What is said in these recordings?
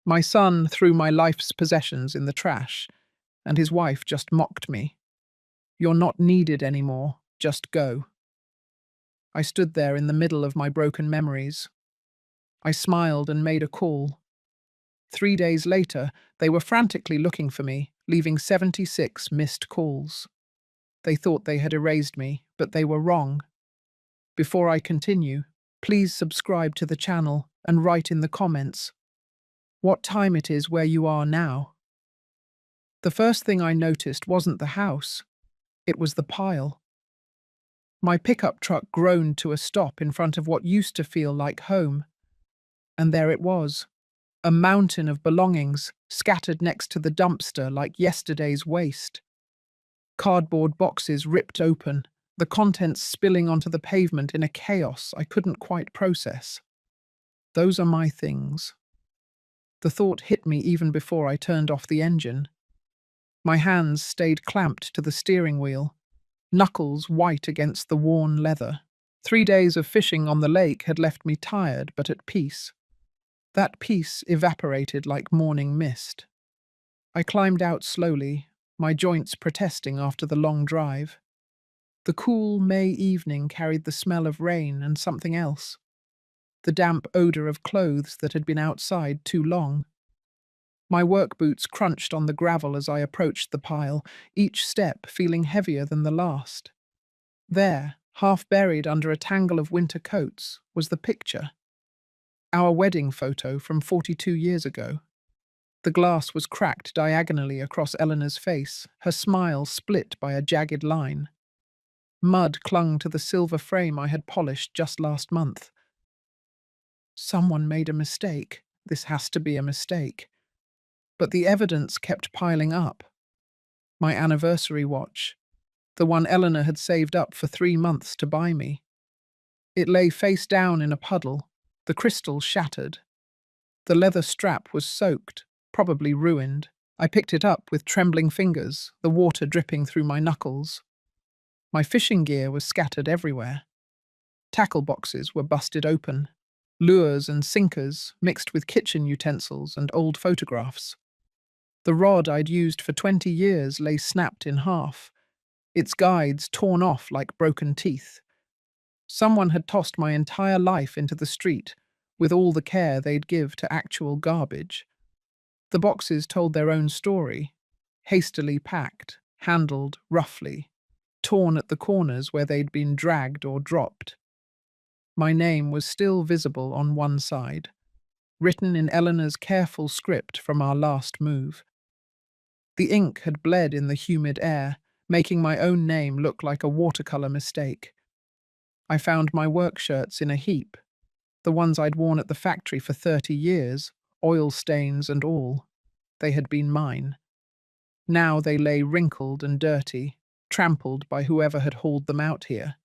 My son threw my life's possessions in the trash, and his wife just mocked me. "You're not needed anymore, just go." I stood there in the middle of my broken memories. I smiled and made a call. 3 days later, they were frantically looking for me, leaving 76 missed calls. They thought they had erased me, but they were wrong. Before I continue, please subscribe to the channel and write in the comments what time it is where you are now. The first thing I noticed wasn't the house, it was the pile. My pickup truck groaned to a stop in front of what used to feel like home. And there it was, a mountain of belongings scattered next to the dumpster like yesterday's waste. Cardboard boxes ripped open, the contents spilling onto the pavement in a chaos I couldn't quite process. Those are my things. The thought hit me even before I turned off the engine. My hands stayed clamped to the steering wheel, knuckles white against the worn leather. 3 days of fishing on the lake had left me tired but at peace. That peace evaporated like morning mist. I climbed out slowly, my joints protesting after the long drive. The cool May evening carried the smell of rain and something else. The damp odor of clothes that had been outside too long. My work boots crunched on the gravel as I approached the pile, each step feeling heavier than the last. There, half buried under a tangle of winter coats, was the picture. Our wedding photo from 42 years ago. The glass was cracked diagonally across Eleanor's face, her smile split by a jagged line. Mud clung to the silver frame I had polished just last month. Someone made a mistake. This has to be a mistake. But the evidence kept piling up. My anniversary watch, the one Eleanor had saved up for 3 months to buy me. It lay face down in a puddle, the crystal shattered. The leather strap was soaked, probably ruined. I picked it up with trembling fingers, the water dripping through my knuckles. My fishing gear was scattered everywhere. Tackle boxes were busted open. Lures and sinkers mixed with kitchen utensils and old photographs. The rod I'd used for 20 years lay snapped in half, its guides torn off like broken teeth. Someone had tossed my entire life into the street, with all the care they'd give to actual garbage. The boxes told their own story, hastily packed, handled roughly, torn at the corners where they'd been dragged or dropped. My name was still visible on one side, written in Eleanor's careful script from our last move. The ink had bled in the humid air, making my own name look like a watercolor mistake. I found my work shirts in a heap, the ones I'd worn at the factory for 30 years, oil stains and all. They had been mine. Now they lay wrinkled and dirty, trampled by whoever had hauled them out here.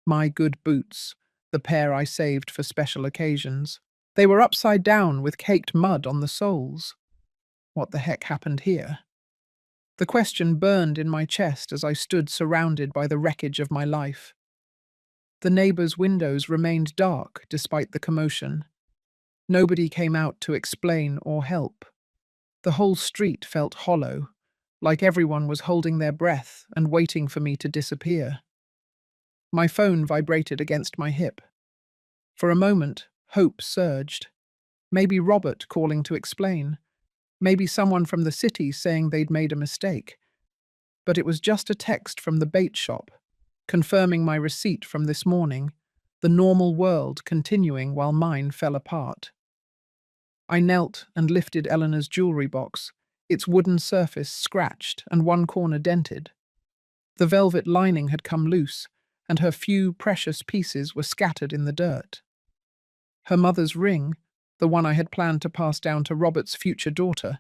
My good boots, the pair I saved for special occasions. They were upside down with caked mud on the soles. What the heck happened here? The question burned in my chest as I stood surrounded by the wreckage of my life. The neighbors' windows remained dark despite the commotion. Nobody came out to explain or help. The whole street felt hollow, like everyone was holding their breath and waiting for me to disappear. My phone vibrated against my hip. For a moment, hope surged. Maybe Robert calling to explain. Maybe someone from the city saying they'd made a mistake. But it was just a text from the bait shop, confirming my receipt from this morning, the normal world continuing while mine fell apart. I knelt and lifted Eleanor's jewelry box, its wooden surface scratched and one corner dented. The velvet lining had come loose, and her few precious pieces were scattered in the dirt. Her mother's ring, the one I had planned to pass down to Robert's future daughter,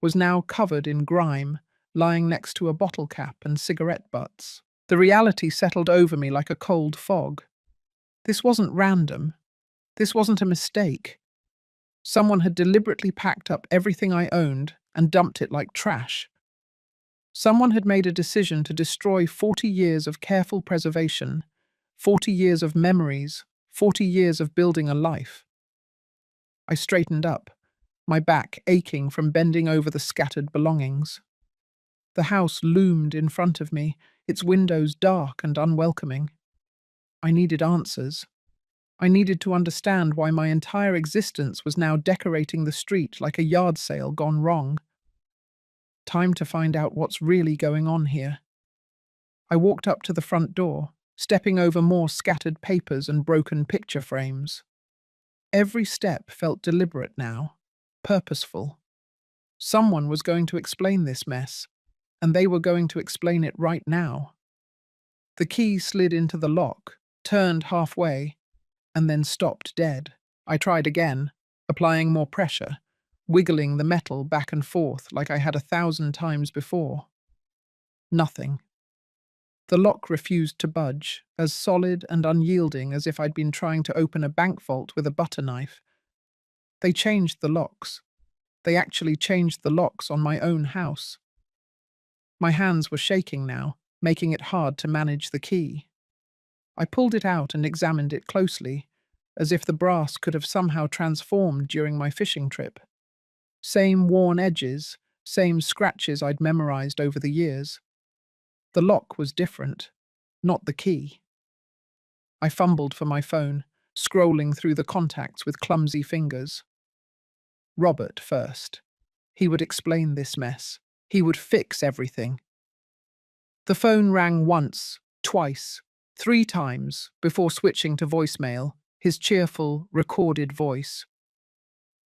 was now covered in grime, lying next to a bottle cap and cigarette butts. The reality settled over me like a cold fog. This wasn't random. This wasn't a mistake. Someone had deliberately packed up everything I owned and dumped it like trash. Someone had made a decision to destroy 40 years of careful preservation, 40 years of memories, 40 years of building a life. I straightened up, my back aching from bending over the scattered belongings. The house loomed in front of me, its windows dark and unwelcoming. I needed answers. I needed to understand why my entire existence was now decorating the street like a yard sale gone wrong. Time to find out what's really going on here. I walked up to the front door, stepping over more scattered papers and broken picture frames. Every step felt deliberate now, purposeful. Someone was going to explain this mess, and they were going to explain it right now. The key slid into the lock, turned halfway, and then stopped dead. I tried again, applying more pressure, wiggling the metal back and forth like I had 1,000 times before. Nothing. The lock refused to budge, as solid and unyielding as if I'd been trying to open a bank vault with a butter knife. They changed the locks. They actually changed the locks on my own house. My hands were shaking now, making it hard to manage the key. I pulled it out and examined it closely, as if the brass could have somehow transformed during my fishing trip. Same worn edges, same scratches I'd memorized over the years. The lock was different, not the key. I fumbled for my phone, scrolling through the contacts with clumsy fingers. Robert first. He would explain this mess. He would fix everything. The phone rang once, twice, 3 times before switching to voicemail, his cheerful, recorded voice.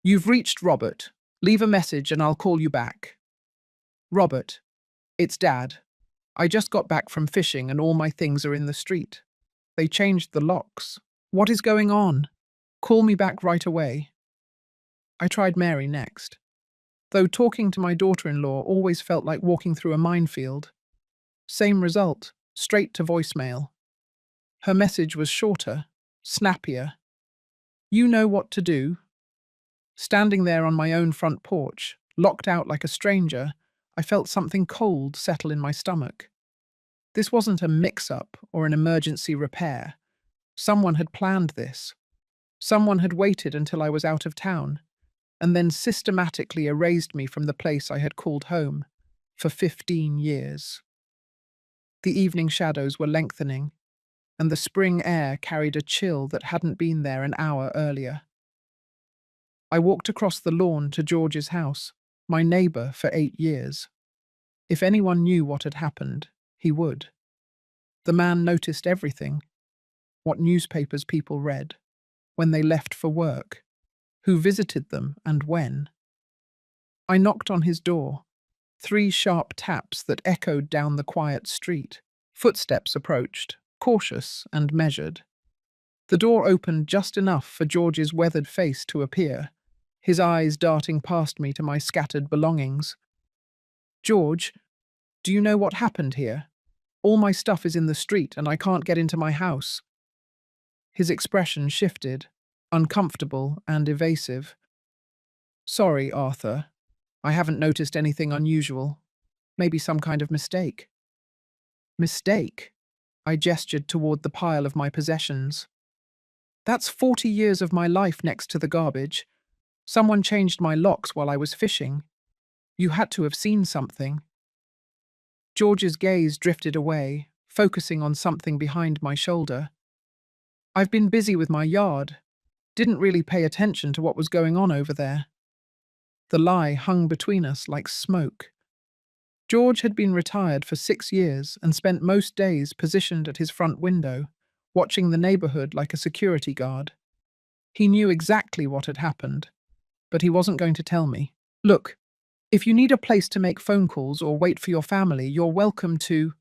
"You've reached Robert. Leave a message and I'll call you back." "Robert, it's Dad. I just got back from fishing and all my things are in the street. They changed the locks. What is going on? Call me back right away." I tried Mary next, though talking to my daughter-in-law always felt like walking through a minefield. Same result, straight to voicemail. Her message was shorter, snappier. "You know what to do." Standing there on my own front porch, locked out like a stranger, I felt something cold settle in my stomach. This wasn't a mix-up or an emergency repair. Someone had planned this. Someone had waited until I was out of town, and then systematically erased me from the place I had called home for 15 years. The evening shadows were lengthening, and the spring air carried a chill that hadn't been there an hour earlier. I walked across the lawn to George's house, my neighbour for 8 years. If anyone knew what had happened, he would. The man noticed everything: what newspapers people read, when they left for work, who visited them and when. I knocked on his door, 3 sharp taps that echoed down the quiet street. Footsteps approached, cautious and measured. The door opened just enough for George's weathered face to appear, his eyes darting past me to my scattered belongings. "George, do you know what happened here? All my stuff is in the street and I can't get into my house." His expression shifted, uncomfortable and evasive. "Sorry, Arthur. I haven't noticed anything unusual. Maybe some kind of mistake." "Mistake?" I gestured toward the pile of my possessions. "That's 40 years of my life next to the garbage. Someone changed my locks while I was fishing. You had to have seen something." George's gaze drifted away, focusing on something behind my shoulder. "I've been busy with my yard. Didn't really pay attention to what was going on over there." The lie hung between us like smoke. George had been retired for 6 years and spent most days positioned at his front window, watching the neighborhood like a security guard. He knew exactly what had happened, but he wasn't going to tell me. "Look, if you need a place to make phone calls or wait for your family, you're welcome to—"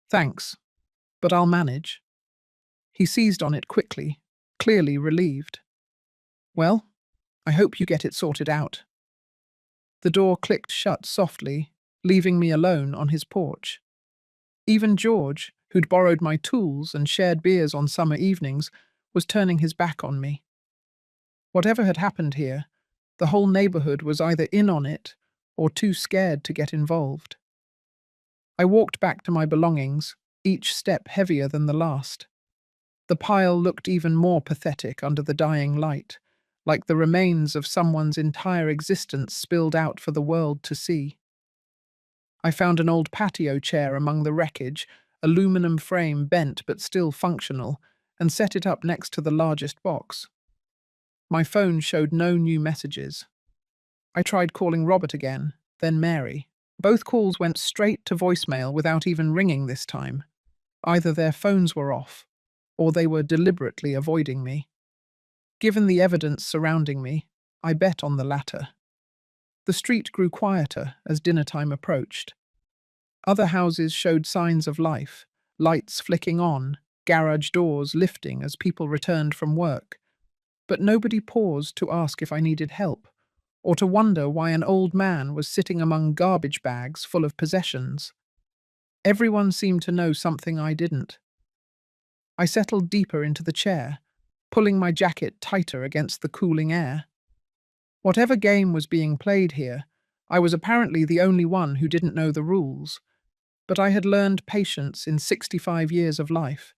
"Thanks, but I'll manage." He seized on it quickly, clearly relieved. "Well, I hope you get it sorted out." The door clicked shut softly, leaving me alone on his porch. Even George, who'd borrowed my tools and shared beers on summer evenings, was turning his back on me. Whatever had happened here, the whole neighborhood was either in on it or too scared to get involved. I walked back to my belongings, each step heavier than the last. The pile looked even more pathetic under the dying light, like the remains of someone's entire existence spilled out for the world to see. I found an old patio chair among the wreckage, aluminum frame bent but still functional, and set it up next to the largest box. My phone showed no new messages. I tried calling Robert again, then Mary. Both calls went straight to voicemail without even ringing this time. Either their phones were off, or they were deliberately avoiding me. Given the evidence surrounding me, I bet on the latter. The street grew quieter as dinner time approached. Other houses showed signs of life, lights flicking on, garage doors lifting as people returned from work. But nobody paused to ask if I needed help, or to wonder why an old man was sitting among garbage bags full of possessions. Everyone seemed to know something I didn't. I settled deeper into the chair, pulling my jacket tighter against the cooling air. Whatever game was being played here, I was apparently the only one who didn't know the rules, but I had learned patience in 65 years of life,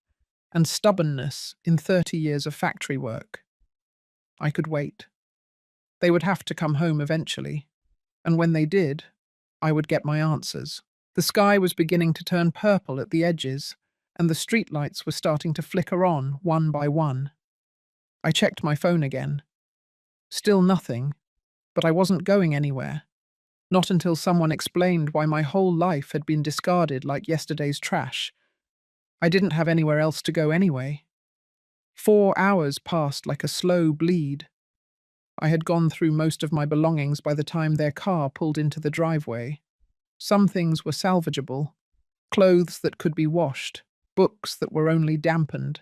and stubbornness in 30 years of factory work. I could wait. They would have to come home eventually, and when they did, I would get my answers. The sky was beginning to turn purple at the edges, and the streetlights were starting to flicker on one by one. I checked my phone again. Still nothing, but I wasn't going anywhere. Not until someone explained why my whole life had been discarded like yesterday's trash. I didn't have anywhere else to go anyway. 4 hours passed like a slow bleed. I had gone through most of my belongings by the time their car pulled into the driveway. Some things were salvageable, clothes that could be washed, books that were only dampened.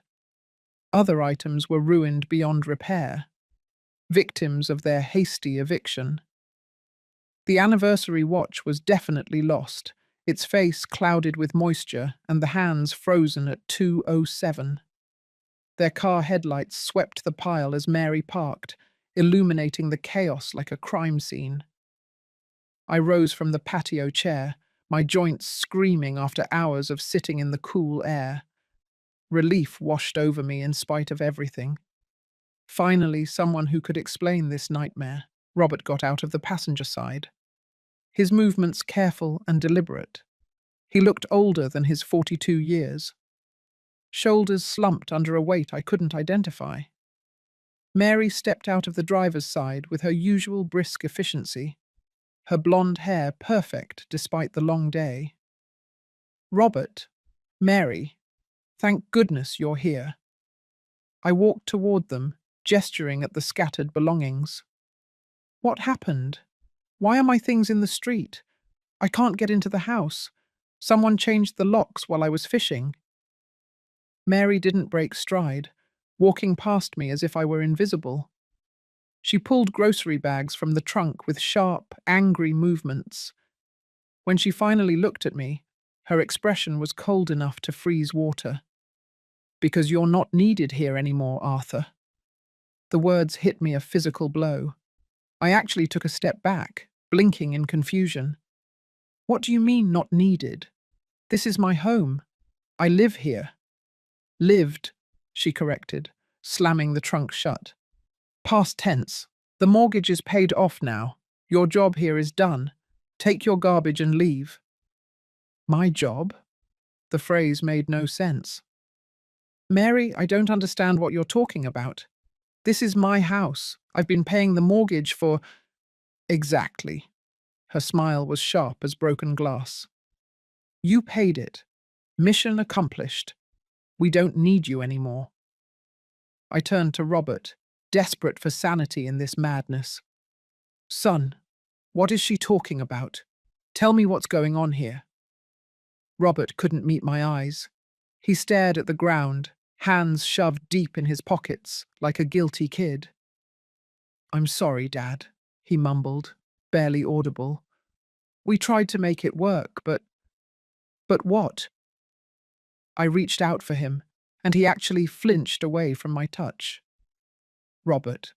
Other items were ruined beyond repair, victims of their hasty eviction. The anniversary watch was definitely lost, its face clouded with moisture and the hands frozen at 2:07. Their car headlights swept the pile as Mary parked, illuminating the chaos like a crime scene. I rose from the patio chair, my joints screaming after hours of sitting in the cool air. Relief washed over me in spite of everything. Finally, someone who could explain this nightmare. Robert got out of the passenger side. His movements careful and deliberate. He looked older than his 42 years. Shoulders slumped under a weight I couldn't identify. Mary stepped out of the driver's side with her usual brisk efficiency, her blonde hair perfect despite the long day. Robert, Mary, thank goodness you're here. I walked toward them, gesturing at the scattered belongings. What happened? Why are my things in the street? I can't get into the house. Someone changed the locks while I was fishing. Mary didn't break stride, walking past me as if I were invisible. She pulled grocery bags from the trunk with sharp, angry movements. When she finally looked at me, her expression was cold enough to freeze water. Because you're not needed here anymore, Arthur. The words hit me a physical blow. I actually took a step back, blinking in confusion. What do you mean, not needed? This is my home. I live here. Lived, she corrected, slamming the trunk shut. Past tense. The mortgage is paid off now. Your job here is done. Take your garbage and leave. My job? The phrase made no sense. Mary, I don't understand what you're talking about. This is my house. I've been paying the mortgage for… Exactly. Her smile was sharp as broken glass. You paid it. Mission accomplished. We don't need you anymore. I turned to Robert, desperate for sanity in this madness. Son, what is she talking about? Tell me what's going on here. Robert couldn't meet my eyes. He stared at the ground, hands shoved deep in his pockets, like a guilty kid. I'm sorry, Dad, he mumbled, barely audible. We tried to make it work, but… But what? I reached out for him, and he actually flinched away from my touch. Robert,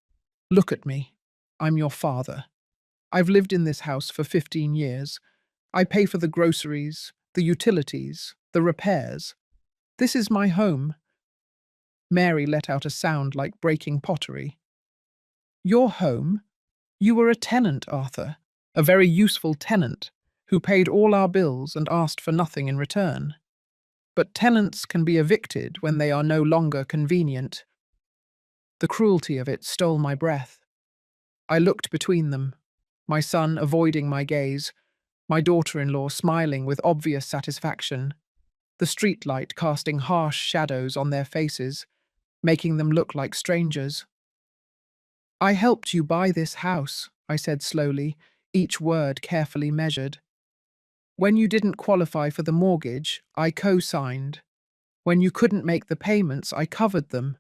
look at me. I'm your father. I've lived in this house for 15 years. I pay for the groceries, the utilities, the repairs. This is my home. Mary let out a sound like breaking pottery. Your home? You were a tenant, Arthur. A very useful tenant, who paid all our bills and asked for nothing in return. But tenants can be evicted when they are no longer convenient. The cruelty of it stole my breath. I looked between them, my son avoiding my gaze, my daughter-in-law smiling with obvious satisfaction, the streetlight casting harsh shadows on their faces, making them look like strangers. I helped you buy this house, I said slowly, each word carefully measured. When you didn't qualify for the mortgage, I co-signed. When you couldn't make the payments, I covered them.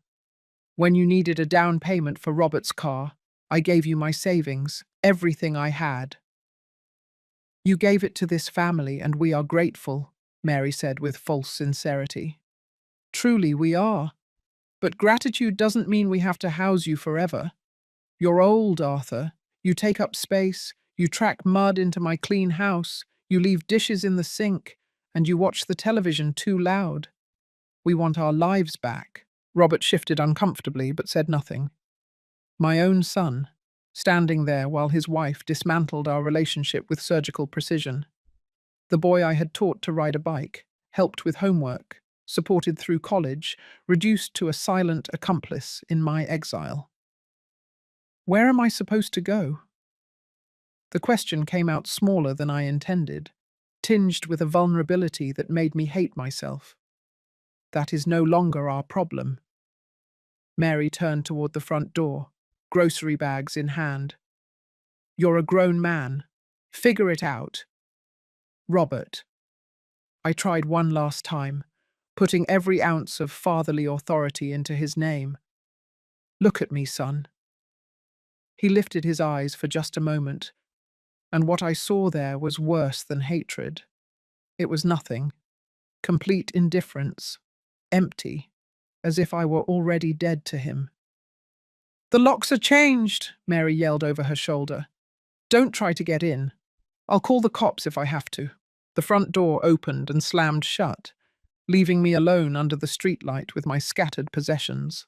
When you needed a down payment for Robert's car, I gave you my savings, everything I had. You gave it to this family and we are grateful, Mary said with false sincerity. Truly we are. But gratitude doesn't mean we have to house you forever. You're old, Arthur. You take up space, you track mud into my clean house, you leave dishes in the sink, and you watch the television too loud. We want our lives back. Robert shifted uncomfortably but said nothing. My own son, standing there while his wife dismantled our relationship with surgical precision. The boy I had taught to ride a bike, helped with homework, supported through college, reduced to a silent accomplice in my exile. Where am I supposed to go? The question came out smaller than I intended, tinged with a vulnerability that made me hate myself. That is no longer our problem. Mary turned toward the front door, grocery bags in hand. You're a grown man. Figure it out. Robert. I tried one last time, putting every ounce of fatherly authority into his name. Look at me, son. He lifted his eyes for just a moment, and what I saw there was worse than hatred. It was nothing. Complete indifference. Empty, as if I were already dead to him. The locks are changed, Mary yelled over her shoulder. Don't try to get in. I'll call the cops if I have to. The front door opened and slammed shut, leaving me alone under the streetlight with my scattered possessions.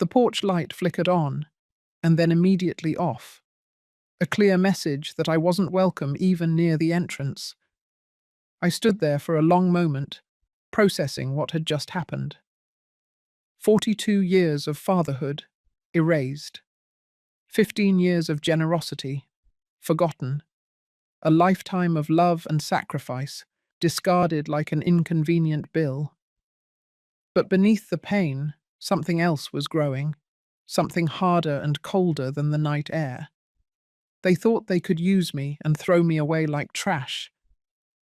The porch light flickered on, and then immediately off. A clear message that I wasn't welcome even near the entrance. I stood there for a long moment, processing what had just happened. 42 years of fatherhood, erased. 15 years of generosity, forgotten. A lifetime of love and sacrifice, discarded like an inconvenient bill. But beneath the pain, something else was growing, something harder and colder than the night air. They thought they could use me and throw me away like trash.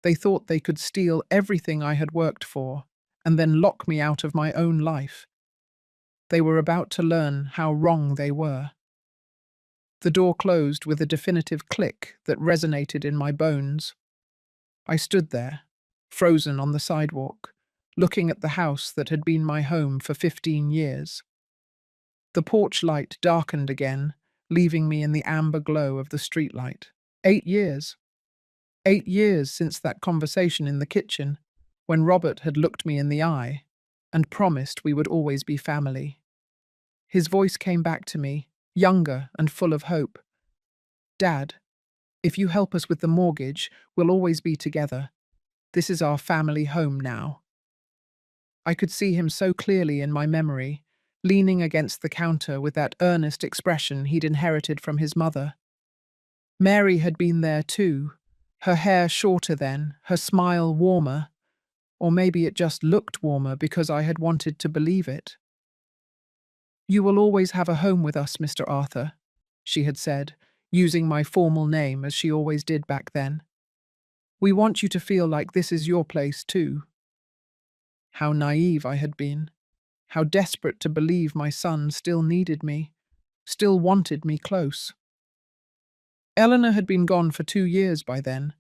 They thought they could steal everything I had worked for and then lock me out of my own life. They were about to learn how wrong they were. The door closed with a definitive click that resonated in my bones. I stood there, frozen on the sidewalk, looking at the house that had been my home for 15 years. The porch light darkened again, leaving me in the amber glow of the streetlight. 8 years. 8 years since that conversation in the kitchen, when Robert had looked me in the eye and promised we would always be family. His voice came back to me, younger and full of hope. Dad, if you help us with the mortgage, we'll always be together. This is our family home now. I could see him so clearly in my memory, leaning against the counter with that earnest expression he'd inherited from his mother. Mary had been there too, her hair shorter then, her smile warmer, or maybe it just looked warmer because I had wanted to believe it. You will always have a home with us, Mr. Arthur, she had said, using my formal name as she always did back then. We want you to feel like this is your place too. How naive I had been. How desperate to believe my son still needed me, still wanted me close. Eleanor had been gone for 2 years by then,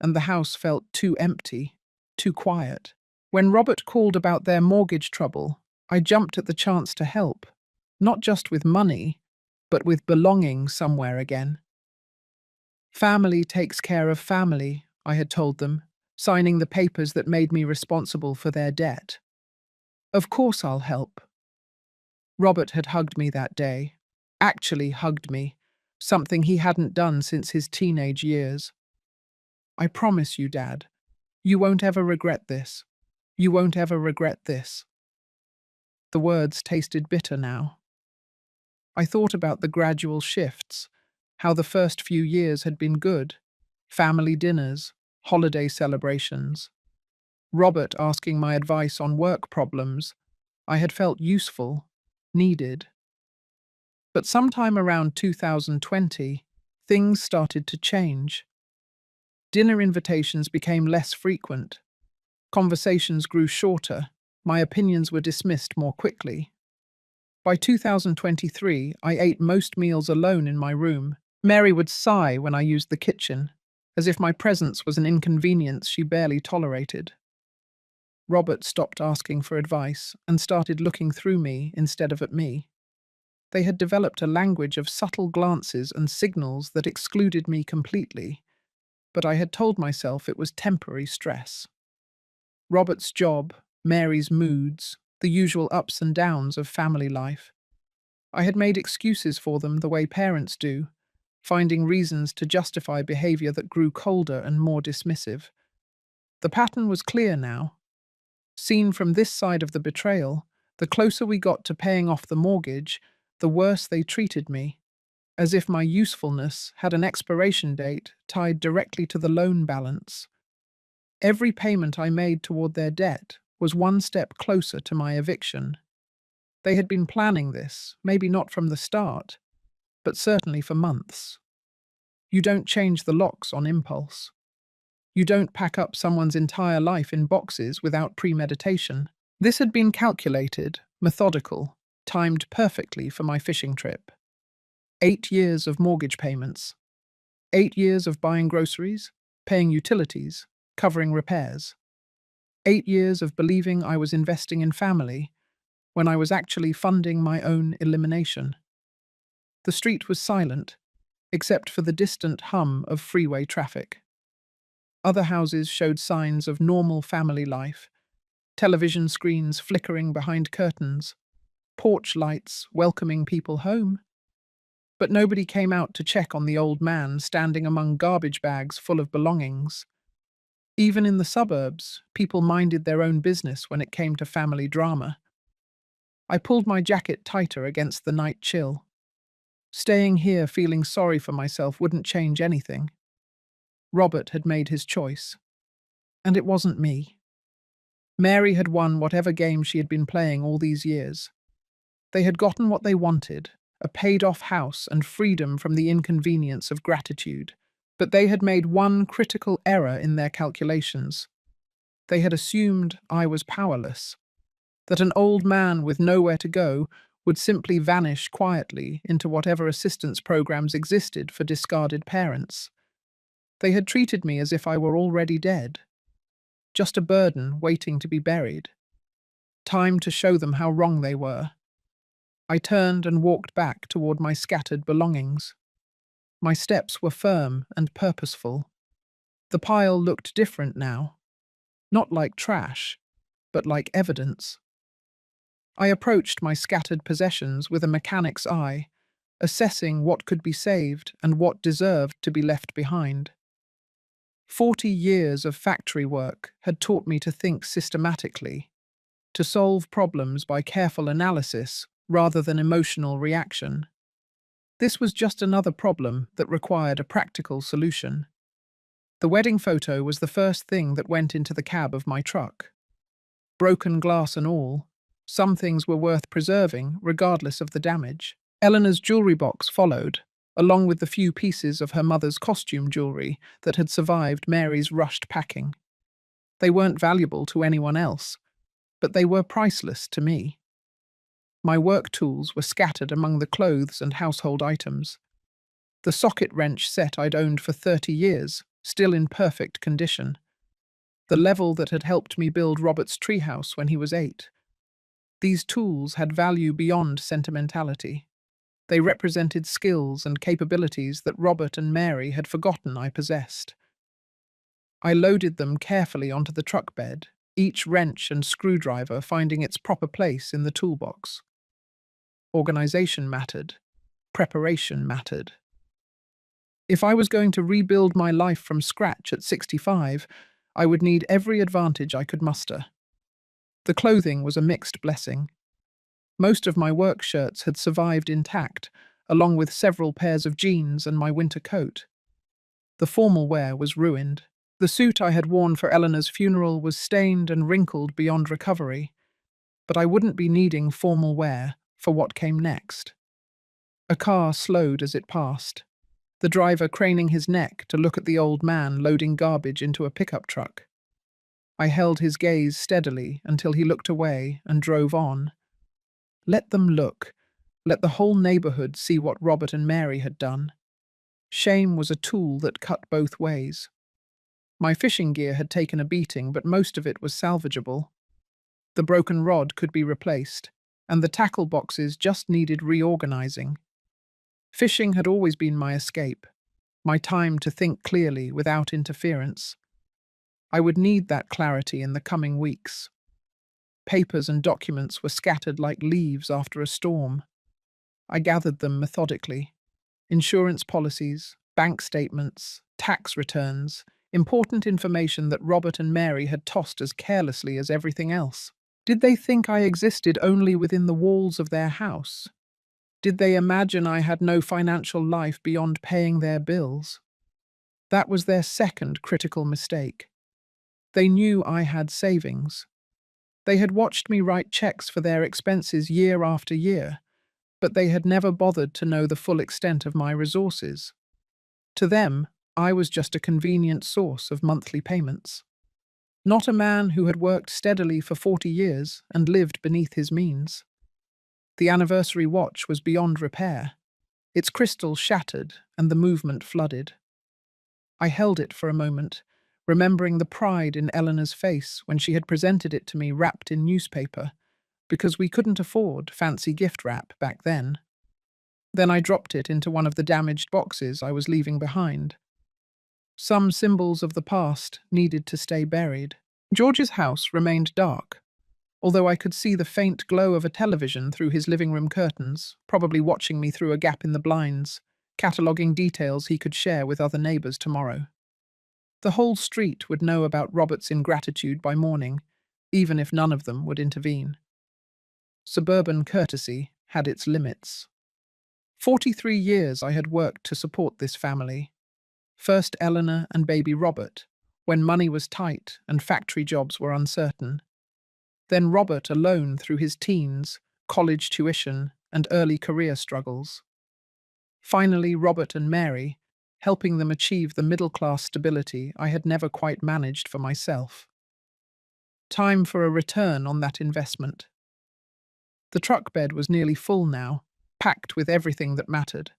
and the house felt too empty, too quiet. When Robert called about their mortgage trouble, I jumped at the chance to help, not just with money, but with belonging somewhere again. Family takes care of family, I had told them, signing the papers that made me responsible for their debt. Of course I'll help. Robert had hugged me that day, actually hugged me, something he hadn't done since his teenage years. I promise you, Dad, you won't ever regret this. You won't ever regret this. The words tasted bitter now. I thought about the gradual shifts, how the first few years had been good, family dinners, holiday celebrations. Robert asking my advice on work problems. I had felt useful, needed. But sometime around 2020, things started to change. Dinner invitations became less frequent. Conversations grew shorter. My opinions were dismissed more quickly. By 2023, I ate most meals alone in my room. Mary would sigh when I used the kitchen, as if my presence was an inconvenience she barely tolerated. Robert stopped asking for advice and started looking through me instead of at me. They had developed a language of subtle glances and signals that excluded me completely, but I had told myself it was temporary stress. Robert's job, Mary's moods, the usual ups and downs of family life. I had made excuses for them the way parents do, finding reasons to justify behavior that grew colder and more dismissive. The pattern was clear now. Seen from this side of the betrayal, the closer we got to paying off the mortgage, the worse they treated me, as if my usefulness had an expiration date tied directly to the loan balance. Every payment I made toward their debt was one step closer to my eviction. They had been planning this, maybe not from the start, but certainly for months. You don't change the locks on impulse. You don't pack up someone's entire life in boxes without premeditation. This had been calculated, methodical, timed perfectly for my fishing trip. 8 years of mortgage payments. 8 years of buying groceries, paying utilities, covering repairs. 8 years of believing I was investing in family when I was actually funding my own elimination. The street was silent, except for the distant hum of freeway traffic. Other houses showed signs of normal family life, television screens flickering behind curtains, porch lights welcoming people home. But nobody came out to check on the old man standing among garbage bags full of belongings. Even in the suburbs, people minded their own business when it came to family drama. I pulled my jacket tighter against the night chill. Staying here feeling sorry for myself wouldn't change anything. Robert had made his choice. And it wasn't me. Mary had won whatever game she had been playing all these years. They had gotten what they wanted, a paid-off house and freedom from the inconvenience of gratitude. But they had made one critical error in their calculations. They had assumed I was powerless, that an old man with nowhere to go would simply vanish quietly into whatever assistance programs existed for discarded parents. They had treated me as if I were already dead, just a burden waiting to be buried. Time to show them how wrong they were. I turned and walked back toward my scattered belongings. My steps were firm and purposeful. The pile looked different now, not like trash, but like evidence. I approached my scattered possessions with a mechanic's eye, assessing what could be saved and what deserved to be left behind. 40 years of factory work had taught me to think systematically, to solve problems by careful analysis rather than emotional reaction. This was just another problem that required a practical solution. The wedding photo was the first thing that went into the cab of my truck. Broken glass and all, some things were worth preserving regardless of the damage. Eleanor's jewelry box followed, along with the few pieces of her mother's costume jewelry that had survived Mary's rushed packing. They weren't valuable to anyone else, but they were priceless to me. My work tools were scattered among the clothes and household items. The socket wrench set I'd owned for 30 years, still in perfect condition. The level that had helped me build Robert's treehouse when he was 8. These tools had value beyond sentimentality. They represented skills and capabilities that Robert and Mary had forgotten I possessed. I loaded them carefully onto the truck bed, each wrench and screwdriver finding its proper place in the toolbox. Organization mattered. Preparation mattered. If I was going to rebuild my life from scratch at 65, I would need every advantage I could muster. The clothing was a mixed blessing. Most of my work shirts had survived intact, along with several pairs of jeans and my winter coat. The formal wear was ruined. The suit I had worn for Eleanor's funeral was stained and wrinkled beyond recovery, but I wouldn't be needing formal wear for what came next. A car slowed as it passed, the driver craning his neck to look at the old man loading garbage into a pickup truck. I held his gaze steadily until he looked away and drove on. Let them look. Let the whole neighborhood see what Robert and Mary had done. Shame was a tool that cut both ways. My fishing gear had taken a beating, but most of it was salvageable. The broken rod could be replaced, and the tackle boxes just needed reorganizing. Fishing had always been my escape, my time to think clearly without interference. I would need that clarity in the coming weeks. Papers and documents were scattered like leaves after a storm. I gathered them methodically. Insurance policies, bank statements, tax returns, important information that Robert and Mary had tossed as carelessly as everything else. Did they think I existed only within the walls of their house? Did they imagine I had no financial life beyond paying their bills? That was their second critical mistake. They knew I had savings. They had watched me write checks for their expenses year after year, but they had never bothered to know the full extent of my resources. To them, I was just a convenient source of monthly payments. Not a man who had worked steadily for 40 years and lived beneath his means. The anniversary watch was beyond repair. Its crystal shattered and the movement flooded. I held it for a moment, remembering the pride in Eleanor's face when she had presented it to me wrapped in newspaper, because we couldn't afford fancy gift wrap back then. Then I dropped it into one of the damaged boxes I was leaving behind. Some symbols of the past needed to stay buried. George's house remained dark, although I could see the faint glow of a television through his living room curtains, probably watching me through a gap in the blinds, cataloguing details he could share with other neighbors tomorrow. The whole street would know about Robert's ingratitude by morning, even if none of them would intervene. Suburban courtesy had its limits. 43 years I had worked to support this family. First Eleanor and baby Robert, when money was tight and factory jobs were uncertain. Then Robert alone through his teens, college tuition, and early career struggles. Finally, Robert and Mary, helping them achieve the middle-class stability I had never quite managed for myself. Time for a return on that investment. The truck bed was nearly full now, packed with everything that mattered.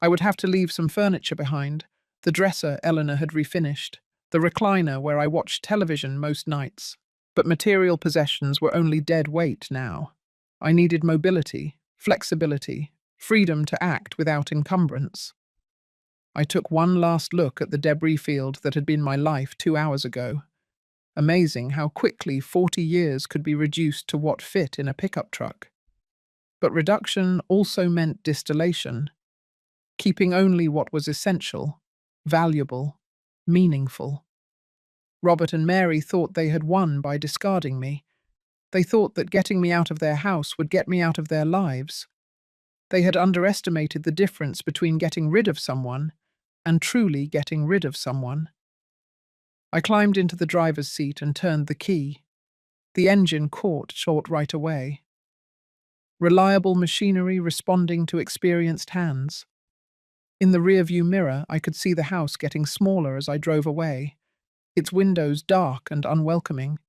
I would have to leave some furniture behind, the dresser Eleanor had refinished, the recliner where I watched television most nights. But material possessions were only dead weight now. I needed mobility, flexibility, freedom to act without encumbrance. I took one last look at the debris field that had been my life 2 hours ago. Amazing how quickly 40 years could be reduced to what fit in a pickup truck. But reduction also meant distillation, keeping only what was essential, valuable, meaningful. Robert and Mary thought they had won by discarding me. They thought that getting me out of their house would get me out of their lives. They had underestimated the difference between getting rid of someone and truly getting rid of someone. I climbed into the driver's seat and turned the key. The engine caught short right away. Reliable machinery responding to experienced hands. In the rearview mirror, I could see the house getting smaller as I drove away, its windows dark and unwelcoming.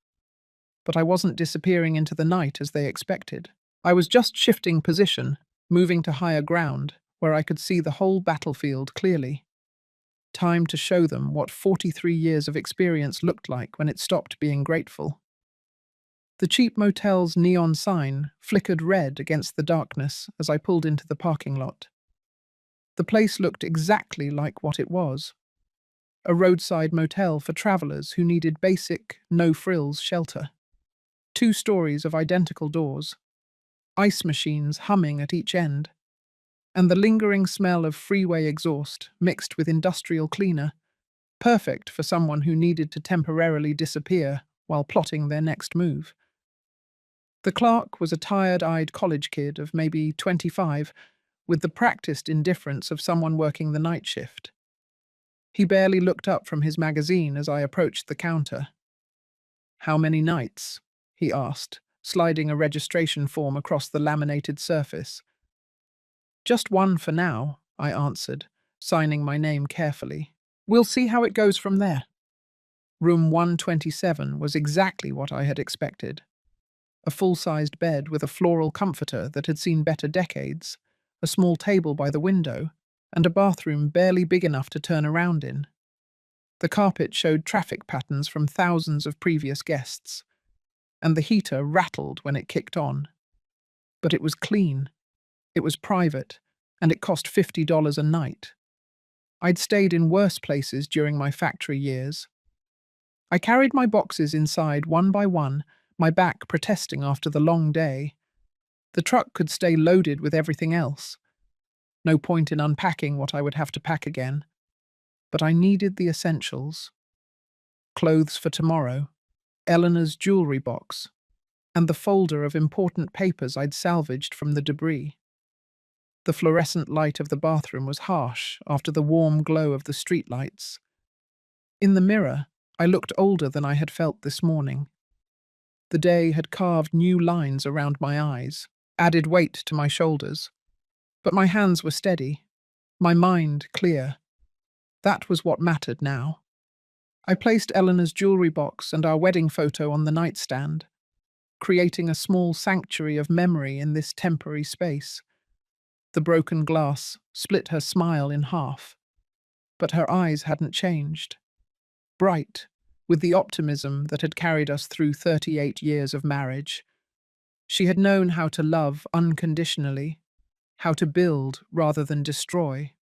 But I wasn't disappearing into the night as they expected. I was just shifting position, moving to higher ground, where I could see the whole battlefield clearly. Time to show them what 43 years of experience looked like when it stopped being grateful. The cheap motel's neon sign flickered red against the darkness as I pulled into the parking lot. The place looked exactly like what it was. A roadside motel for travelers who needed basic, no-frills shelter. 2 stories of identical doors. Ice machines humming at each end. and the lingering smell of freeway exhaust mixed with industrial cleaner, perfect for someone who needed to temporarily disappear while plotting their next move. The clerk was a tired-eyed college kid of maybe 25, with the practiced indifference of someone working the night shift. He barely looked up from his magazine as I approached the counter. "How many nights?" he asked, sliding a registration form across the laminated surface. "Just one for now," I answered, signing my name carefully. "We'll see how it goes from there." Room 127 was exactly what I had expected. A full-sized bed with a floral comforter that had seen better decades, a small table by the window, and a bathroom barely big enough to turn around in. The carpet showed traffic patterns from thousands of previous guests, and the heater rattled when it kicked on. But it was clean, it was private, and it cost $50 a night. I'd stayed in worse places during my factory years. I carried my boxes inside one by one, my back protesting after the long day. The truck could stay loaded with everything else. No point in unpacking what I would have to pack again. But I needed the essentials. Clothes for tomorrow, Eleanor's jewelry box, and the folder of important papers I'd salvaged from the debris. The fluorescent light of the bathroom was harsh after the warm glow of the streetlights. In the mirror, I looked older than I had felt this morning. The day had carved new lines around my eyes, added weight to my shoulders. But my hands were steady, my mind clear. That was what mattered now. I placed Eleanor's jewelry box and our wedding photo on the nightstand, creating a small sanctuary of memory in this temporary space. The broken glass split her smile in half, but her eyes hadn't changed. Bright, with the optimism that had carried us through 38 years of marriage. She had known how to love unconditionally, how to build rather than destroy.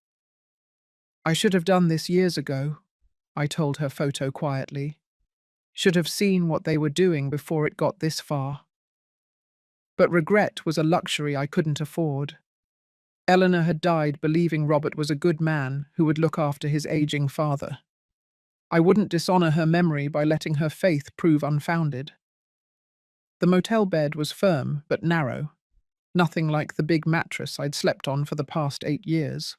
"I should have done this years ago," I told her photo quietly. "Should have seen what they were doing before it got this far." But regret was a luxury I couldn't afford. Eleanor had died believing Robert was a good man who would look after his aging father. I wouldn't dishonor her memory by letting her faith prove unfounded. The motel bed was firm but narrow, nothing like the big mattress I'd slept on for the past 8 years.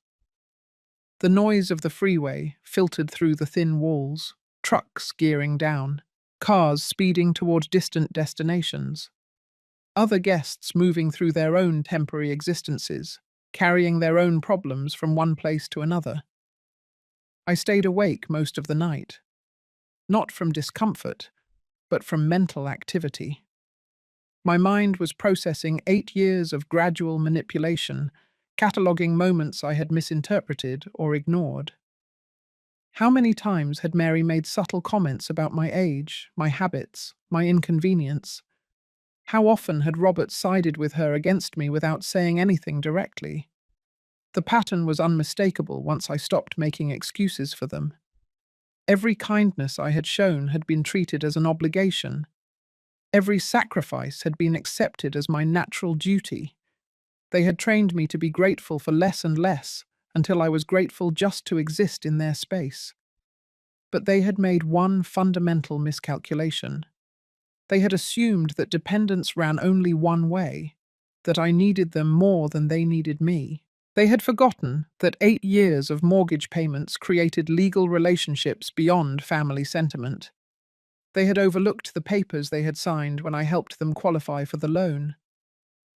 The noise of the freeway filtered through the thin walls, trucks gearing down, cars speeding toward distant destinations. Other guests moving through their own temporary existences, carrying their own problems from one place to another. I stayed awake most of the night, not from discomfort, but from mental activity. My mind was processing 8 years of gradual manipulation, cataloguing moments I had misinterpreted or ignored. How many times had Mary made subtle comments about my age, my habits, my inconvenience? How often had Robert sided with her against me without saying anything directly? The pattern was unmistakable once I stopped making excuses for them. Every kindness I had shown had been treated as an obligation. Every sacrifice had been accepted as my natural duty. They had trained me to be grateful for less and less, until I was grateful just to exist in their space. But they had made one fundamental miscalculation. They had assumed that dependence ran only one way, that I needed them more than they needed me. They had forgotten that 8 years of mortgage payments created legal relationships beyond family sentiment. They had overlooked the papers they had signed when I helped them qualify for the loan.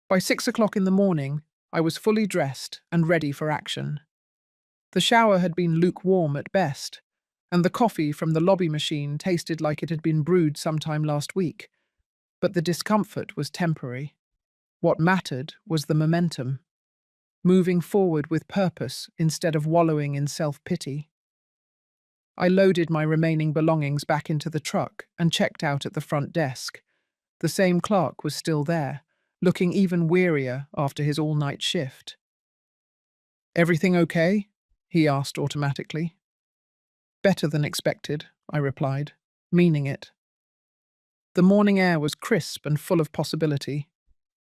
By 6 o'clock in the morning, I was fully dressed and ready for action. The shower had been lukewarm at best, and the coffee from the lobby machine tasted like it had been brewed sometime last week. But the discomfort was temporary. What mattered was the momentum. Moving forward with purpose instead of wallowing in self-pity. I loaded my remaining belongings back into the truck and checked out at the front desk. The same clerk was still there, looking even wearier after his all-night shift. "Everything okay?" he asked automatically. "Better than expected," I replied, meaning it. The morning air was crisp and full of possibility.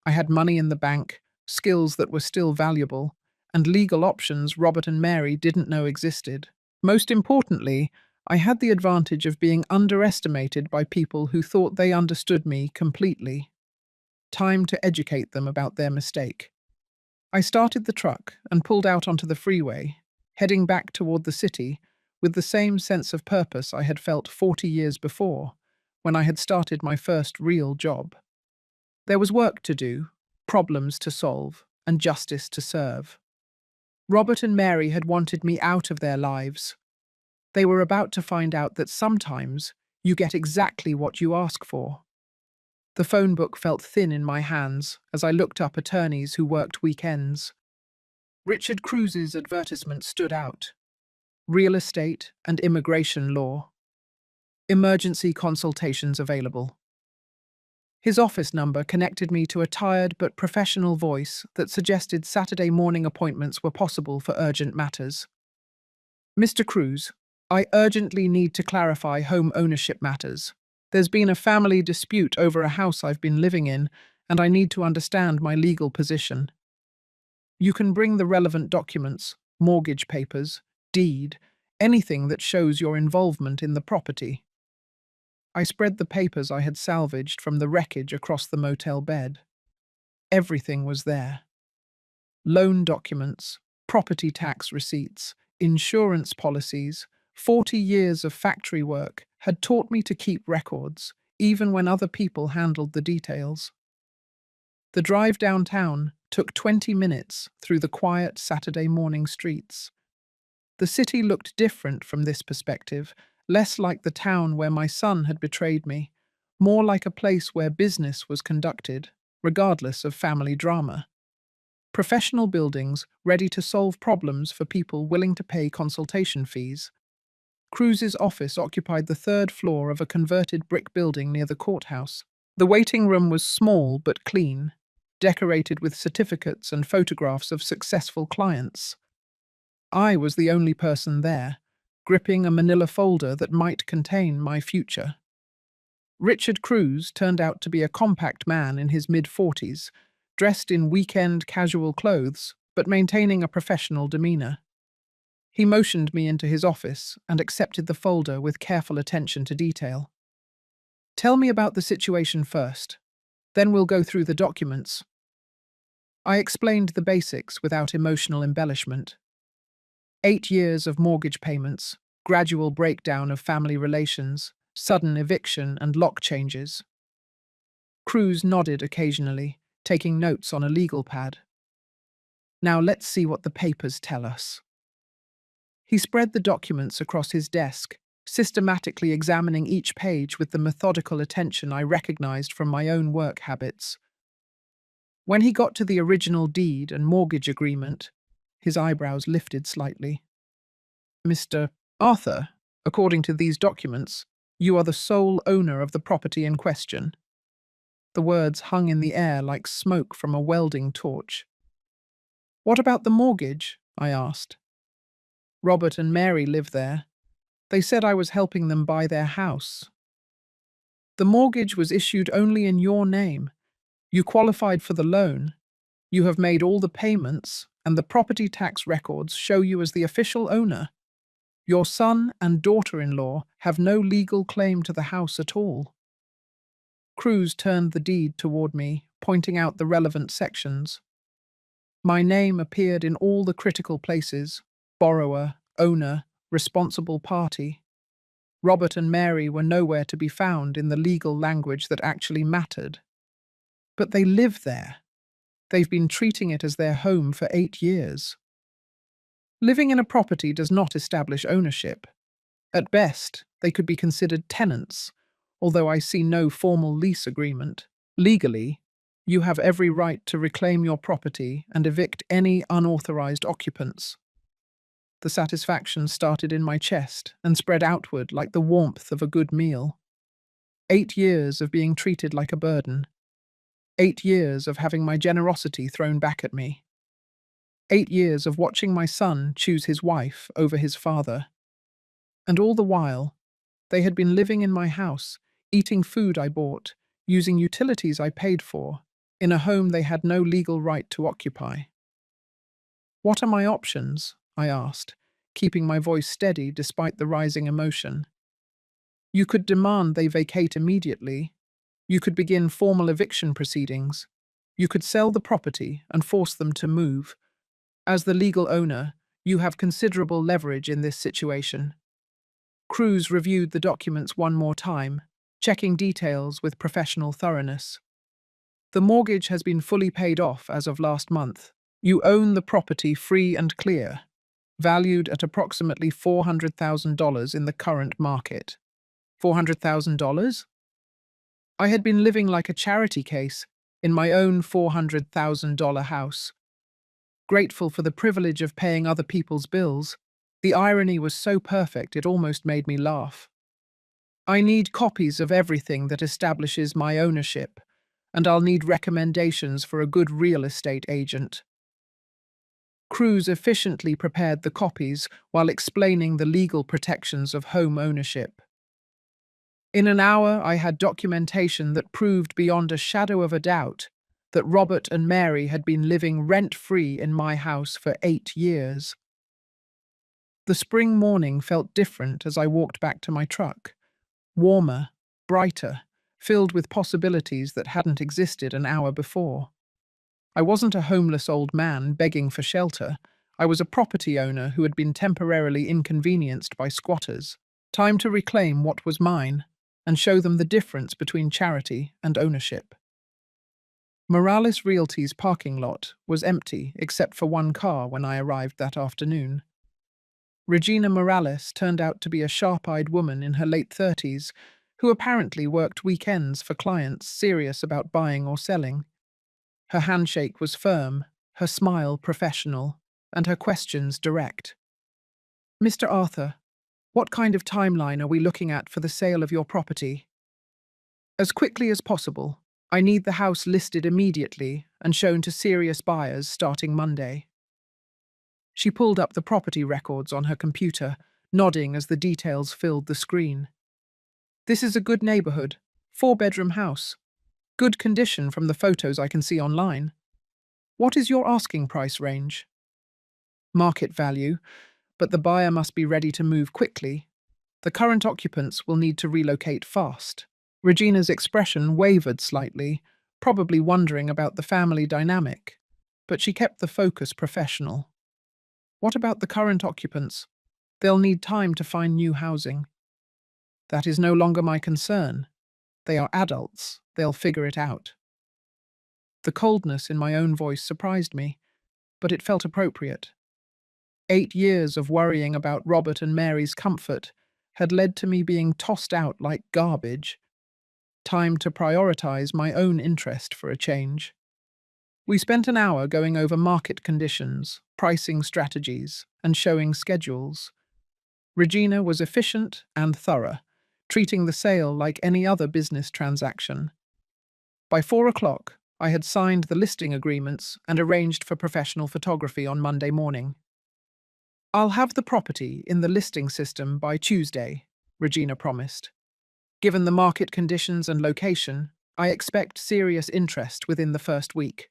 I had money in the bank, skills that were still valuable, and legal options Robert and Mary didn't know existed. Most importantly, I had the advantage of being underestimated by people who thought they understood me completely. Time to educate them about their mistake. I started the truck and pulled out onto the freeway, heading back toward the city with the same sense of purpose I had felt 40 years before, when I had started my first real job. There was work to do, problems to solve, and justice to serve. Robert and Mary had wanted me out of their lives. They were about to find out that sometimes you get exactly what you ask for. The phone book felt thin in my hands as I looked up attorneys who worked weekends. Richard Cruz's advertisement stood out. Real estate and immigration law. Emergency consultations available. His office number connected me to a tired but professional voice that suggested Saturday morning appointments were possible for urgent matters. Mr. Cruz, I urgently need to clarify home ownership matters. There's been a family dispute over a house I've been living in, and I need to understand my legal position. You can bring the relevant documents, mortgage papers, deed, anything that shows your involvement in the property. I spread the papers I had salvaged from the wreckage across the motel bed. Everything was there. Loan documents, property tax receipts, insurance policies, 40 years of factory work had taught me to keep records, even when other people handled the details. The drive downtown took 20 minutes through the quiet Saturday morning streets. The city looked different from this perspective, less like the town where my son had betrayed me, more like a place where business was conducted, regardless of family drama. Professional buildings ready to solve problems for people willing to pay consultation fees. Cruz's office occupied the third floor of a converted brick building near the courthouse. The waiting room was small but clean, decorated with certificates and photographs of successful clients. I was the only person there, gripping a manila folder that might contain my future. Richard Cruz turned out to be a compact man in his mid-40s, dressed in weekend casual clothes, but maintaining a professional demeanor. He motioned me into his office and accepted the folder with careful attention to detail. Tell me about the situation first, then we'll go through the documents. I explained the basics without emotional embellishment. 8 years of mortgage payments, gradual breakdown of family relations, sudden eviction and lock changes. Cruz nodded occasionally, taking notes on a legal pad. Now let's see what the papers tell us. He spread the documents across his desk, systematically examining each page with the methodical attention I recognized from my own work habits. When he got to the original deed and mortgage agreement, his eyebrows lifted slightly. Mr. Arthur, according to these documents, you are the sole owner of the property in question. The words hung in the air like smoke from a welding torch. What about the mortgage? I asked. Robert and Mary live there. They said I was helping them buy their house. The mortgage was issued only in your name. You qualified for the loan. You have made all the payments, and the property tax records show you as the official owner. Your son and daughter-in-law have no legal claim to the house at all. Cruz turned the deed toward me, pointing out the relevant sections. My name appeared in all the critical places: borrower, owner, responsible party. Robert and Mary were nowhere to be found in the legal language that actually mattered. But they live there. They've been treating it as their home for 8 years. Living in a property does not establish ownership. At best, they could be considered tenants, although I see no formal lease agreement. Legally, you have every right to reclaim your property and evict any unauthorized occupants. The satisfaction started in my chest and spread outward like the warmth of a good meal. 8 years of being treated like a burden. 8 years of having my generosity thrown back at me. 8 years of watching my son choose his wife over his father. And all the while, they had been living in my house, eating food I bought, using utilities I paid for, in a home they had no legal right to occupy. What are my options? I asked, keeping my voice steady despite the rising emotion. You could demand they vacate immediately. You could begin formal eviction proceedings. You could sell the property and force them to move. As the legal owner, you have considerable leverage in this situation. Cruz reviewed the documents one more time, checking details with professional thoroughness. The mortgage has been fully paid off as of last month. You own the property free and clear, valued at approximately $400,000 in the current market. $400,000? I had been living like a charity case in my own $400,000 house. Grateful for the privilege of paying other people's bills, the irony was so perfect it almost made me laugh. I need copies of everything that establishes my ownership, and I'll need recommendations for a good real estate agent. Cruz efficiently prepared the copies while explaining the legal protections of home ownership. In an hour, I had documentation that proved beyond a shadow of a doubt that Robert and Mary had been living rent-free in my house for 8 years. The spring morning felt different as I walked back to my truck. Warmer, brighter, filled with possibilities that hadn't existed an hour before. I wasn't a homeless old man begging for shelter. I was a property owner who had been temporarily inconvenienced by squatters. Time to reclaim what was mine and show them the difference between charity and ownership. Morales Realty's parking lot was empty except for one car when I arrived that afternoon. Regina Morales turned out to be a sharp-eyed woman in her late 30s who apparently worked weekends for clients serious about buying or selling. Her handshake was firm, her smile professional, and her questions direct. Mr. Arthur, what kind of timeline are we looking at for the sale of your property? As quickly as possible. I need the house listed immediately and shown to serious buyers starting Monday. She pulled up the property records on her computer, nodding as the details filled the screen. This is a good neighborhood, 4-bedroom house. Good condition from the photos I can see online. What is your asking price range? Market value, but the buyer must be ready to move quickly. The current occupants will need to relocate fast. Regina's expression wavered slightly, probably wondering about the family dynamic, but she kept the focus professional. What about the current occupants? They'll need time to find new housing. That is no longer my concern. They are adults. They'll figure it out. The coldness in my own voice surprised me, but it felt appropriate. 8 years of worrying about Robert and Mary's comfort had led to me being tossed out like garbage. Time to prioritize my own interest for a change. We spent an hour going over market conditions, pricing strategies, and showing schedules. Regina was efficient and thorough, treating the sale like any other business transaction. By 4 o'clock, I had signed the listing agreements and arranged for professional photography on Monday morning. I'll have the property in the listing system by Tuesday, Regina promised. Given the market conditions and location, I expect serious interest within the first week.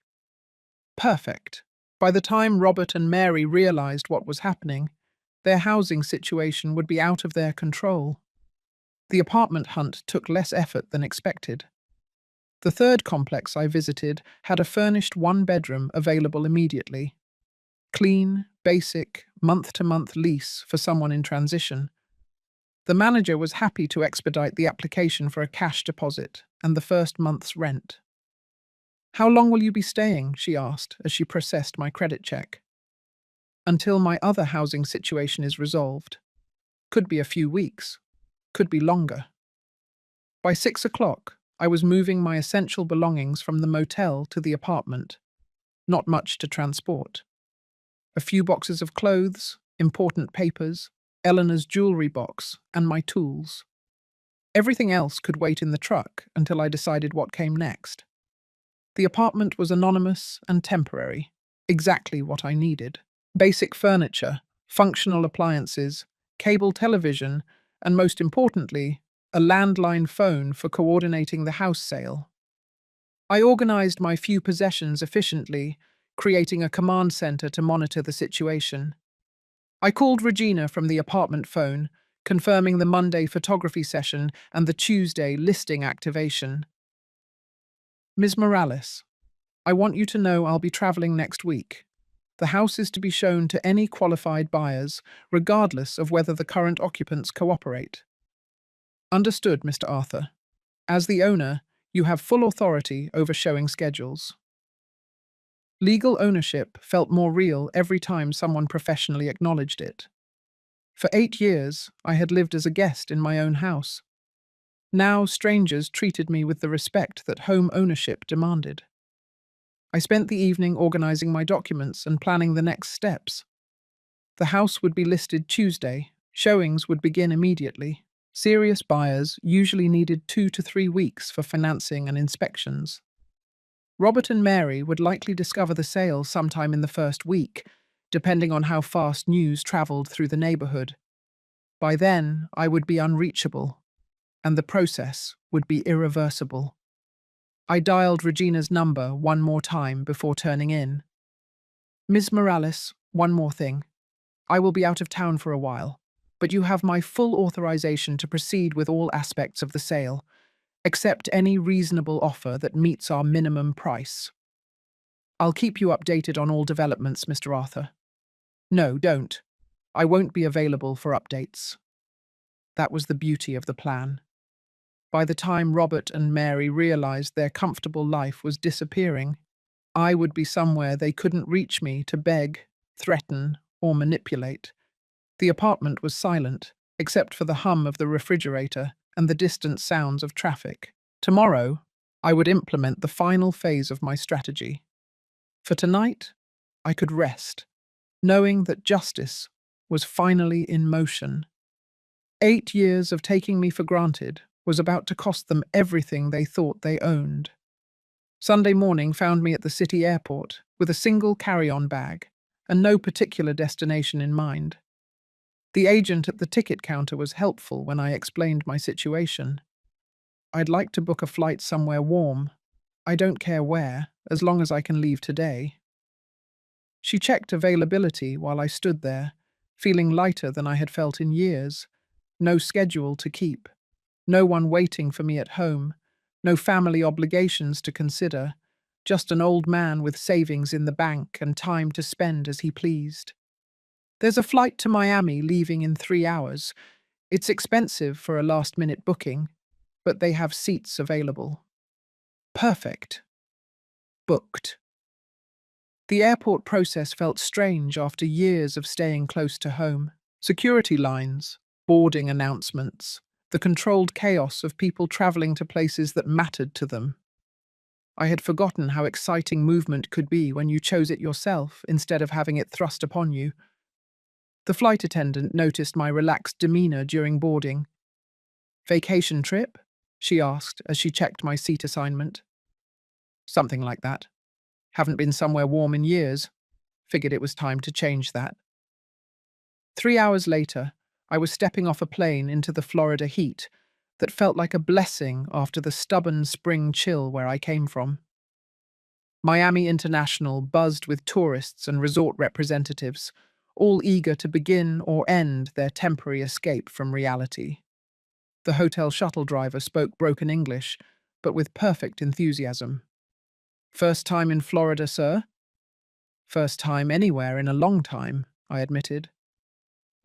Perfect. By the time Robert and Mary realized what was happening, their housing situation would be out of their control. The apartment hunt took less effort than expected. The third complex I visited had a furnished 1-bedroom available immediately. Clean, basic, month-to-month lease for someone in transition. The manager was happy to expedite the application for a cash deposit and the first month's rent. How long will you be staying? She asked as she processed my credit check. Until my other housing situation is resolved. Could be a few weeks. Could be longer. By 6 o'clock, I was moving my essential belongings from the motel to the apartment. Not much to transport. A few boxes of clothes, important papers, Eleanor's jewelry box, and my tools. Everything else could wait in the truck until I decided what came next. The apartment was anonymous and temporary, exactly what I needed. Basic furniture, functional appliances, cable television, and most importantly, a landline phone for coordinating the house sale. I organized my few possessions efficiently, creating a command center to monitor the situation. I called Regina from the apartment phone, confirming the Monday photography session and the Tuesday listing activation. Ms. Morales, I want you to know I'll be traveling next week. The house is to be shown to any qualified buyers, regardless of whether the current occupants cooperate. Understood, Mr. Arthur. As the owner, you have full authority over showing schedules. Legal ownership felt more real every time someone professionally acknowledged it. For 8 years, I had lived as a guest in my own house. Now strangers treated me with the respect that home ownership demanded. I spent the evening organizing my documents and planning the next steps. The house would be listed Tuesday, showings would begin immediately. Serious buyers usually needed 2 to 3 weeks for financing and inspections. Robert and Mary would likely discover the sale sometime in the first week, depending on how fast news traveled through the neighborhood. By then, I would be unreachable, and the process would be irreversible. I dialed Regina's number one more time before turning in. Ms. Morales, one more thing. I will be out of town for a while, but you have my full authorization to proceed with all aspects of the sale. Accept any reasonable offer that meets our minimum price. I'll keep you updated on all developments, Mr. Arthur. No, don't. I won't be available for updates. That was the beauty of the plan. By the time Robert and Mary realized their comfortable life was disappearing, I would be somewhere they couldn't reach me to beg, threaten, or manipulate. The apartment was silent, except for the hum of the refrigerator and the distant sounds of traffic. Tomorrow, I would implement the final phase of my strategy. For tonight, I could rest, knowing that justice was finally in motion. 8 years of taking me for granted was about to cost them everything they thought they owned. Sunday morning found me at the city airport with a single carry-on bag and no particular destination in mind. The agent at the ticket counter was helpful when I explained my situation. I'd like to book a flight somewhere warm. I don't care where, as long as I can leave today. She checked availability while I stood there, feeling lighter than I had felt in years. No schedule to keep. No one waiting for me at home. No family obligations to consider. Just an old man with savings in the bank and time to spend as he pleased. There's a flight to Miami leaving in 3 hours. It's expensive for a last-minute booking, but they have seats available. Perfect. Booked. The airport process felt strange after years of staying close to home. Security lines, boarding announcements, the controlled chaos of people traveling to places that mattered to them. I had forgotten how exciting movement could be when you chose it yourself instead of having it thrust upon you. The flight attendant noticed my relaxed demeanor during boarding. "Vacation trip?" she asked as she checked my seat assignment. "Something like that. Haven't been somewhere warm in years. Figured it was time to change that." 3 hours later, I was stepping off a plane into the Florida heat that felt like a blessing after the stubborn spring chill where I came from. Miami International buzzed with tourists and resort representatives, all eager to begin or end their temporary escape from reality. The hotel shuttle driver spoke broken English, but with perfect enthusiasm. "First time in Florida, sir?" "First time anywhere in a long time," I admitted,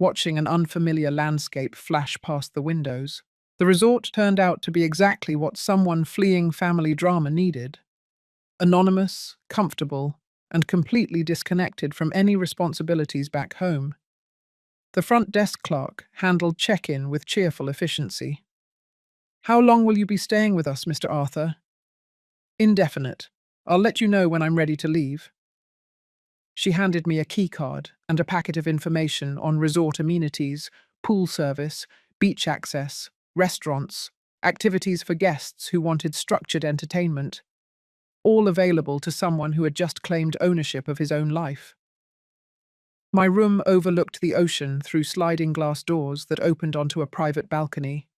watching an unfamiliar landscape flash past the windows. The resort turned out to be exactly what someone fleeing family drama needed. Anonymous, comfortable, and completely disconnected from any responsibilities back home. The front desk clerk handled check-in with cheerful efficiency. "How long will you be staying with us, Mr. Arthur?" "Indefinite. I'll let you know when I'm ready to leave." She handed me a key card and a packet of information on resort amenities, pool service, beach access, restaurants, activities for guests who wanted structured entertainment, all available to someone who had just claimed ownership of his own life. My room overlooked the ocean through sliding glass doors that opened onto a private balcony.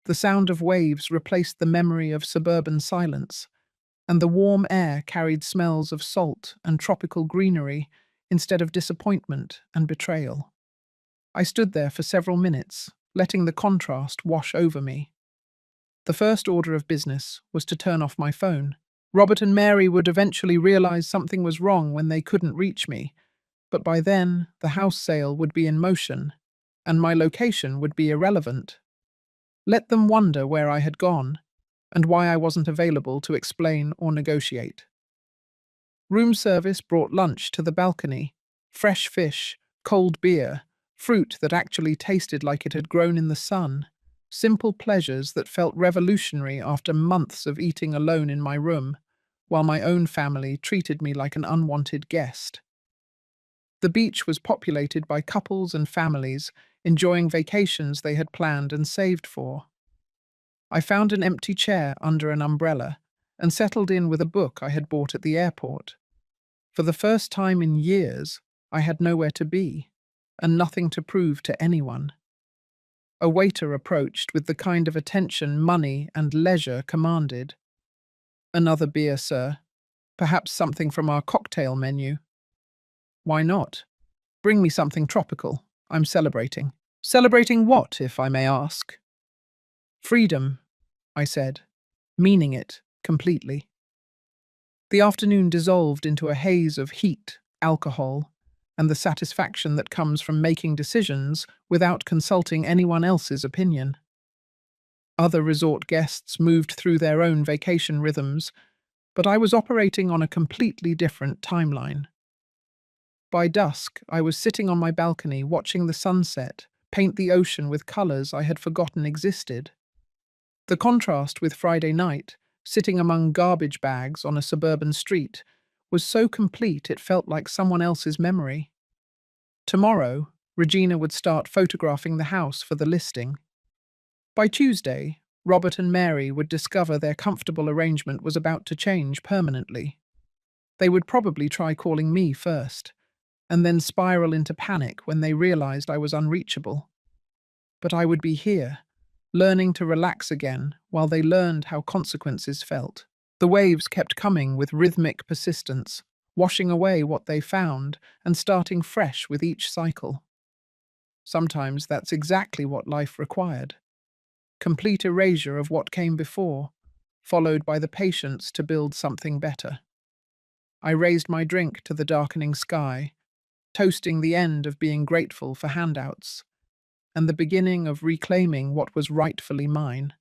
The sound of waves replaced the memory of suburban silence. and the warm air carried smells of salt and tropical greenery instead of disappointment and betrayal. I stood there for several minutes, letting the contrast wash over me. The first order of business was to turn off my phone. Robert and Mary would eventually realize something was wrong when they couldn't reach me, but by then the house sale would be in motion, and my location would be irrelevant. Let them wonder where I had gone, and why I wasn't available to explain or negotiate. Room service brought lunch to the balcony: fresh fish, cold beer, fruit that actually tasted like it had grown in the sun, simple pleasures that felt revolutionary after months of eating alone in my room, while my own family treated me like an unwanted guest. The beach was populated by couples and families enjoying vacations they had planned and saved for. I found an empty chair under an umbrella and settled in with a book I had bought at the airport. For the first time in years, I had nowhere to be, and nothing to prove to anyone. A waiter approached with the kind of attention money and leisure commanded. "Another beer, sir. Perhaps something from our cocktail menu." "Why not? Bring me something tropical. I'm celebrating." "Celebrating what, if I may ask?" "Freedom," I said, meaning it completely. The afternoon dissolved into a haze of heat, alcohol, and the satisfaction that comes from making decisions without consulting anyone else's opinion. Other resort guests moved through their own vacation rhythms, but I was operating on a completely different timeline. By dusk, I was sitting on my balcony watching the sunset paint the ocean with colors I had forgotten existed. The contrast with Friday night, sitting among garbage bags on a suburban street, was so complete it felt like someone else's memory. Tomorrow, Regina would start photographing the house for the listing. By Tuesday, Robert and Mary would discover their comfortable arrangement was about to change permanently. They would probably try calling me first, and then spiral into panic when they realized I was unreachable. But I would be here, learning to relax again while they learned how consequences felt. The waves kept coming with rhythmic persistence, washing away what they found and starting fresh with each cycle. Sometimes that's exactly what life required: complete erasure of what came before, followed by the patience to build something better. I raised my drink to the darkening sky, toasting the end of being grateful for handouts, and the beginning of reclaiming what was rightfully mine.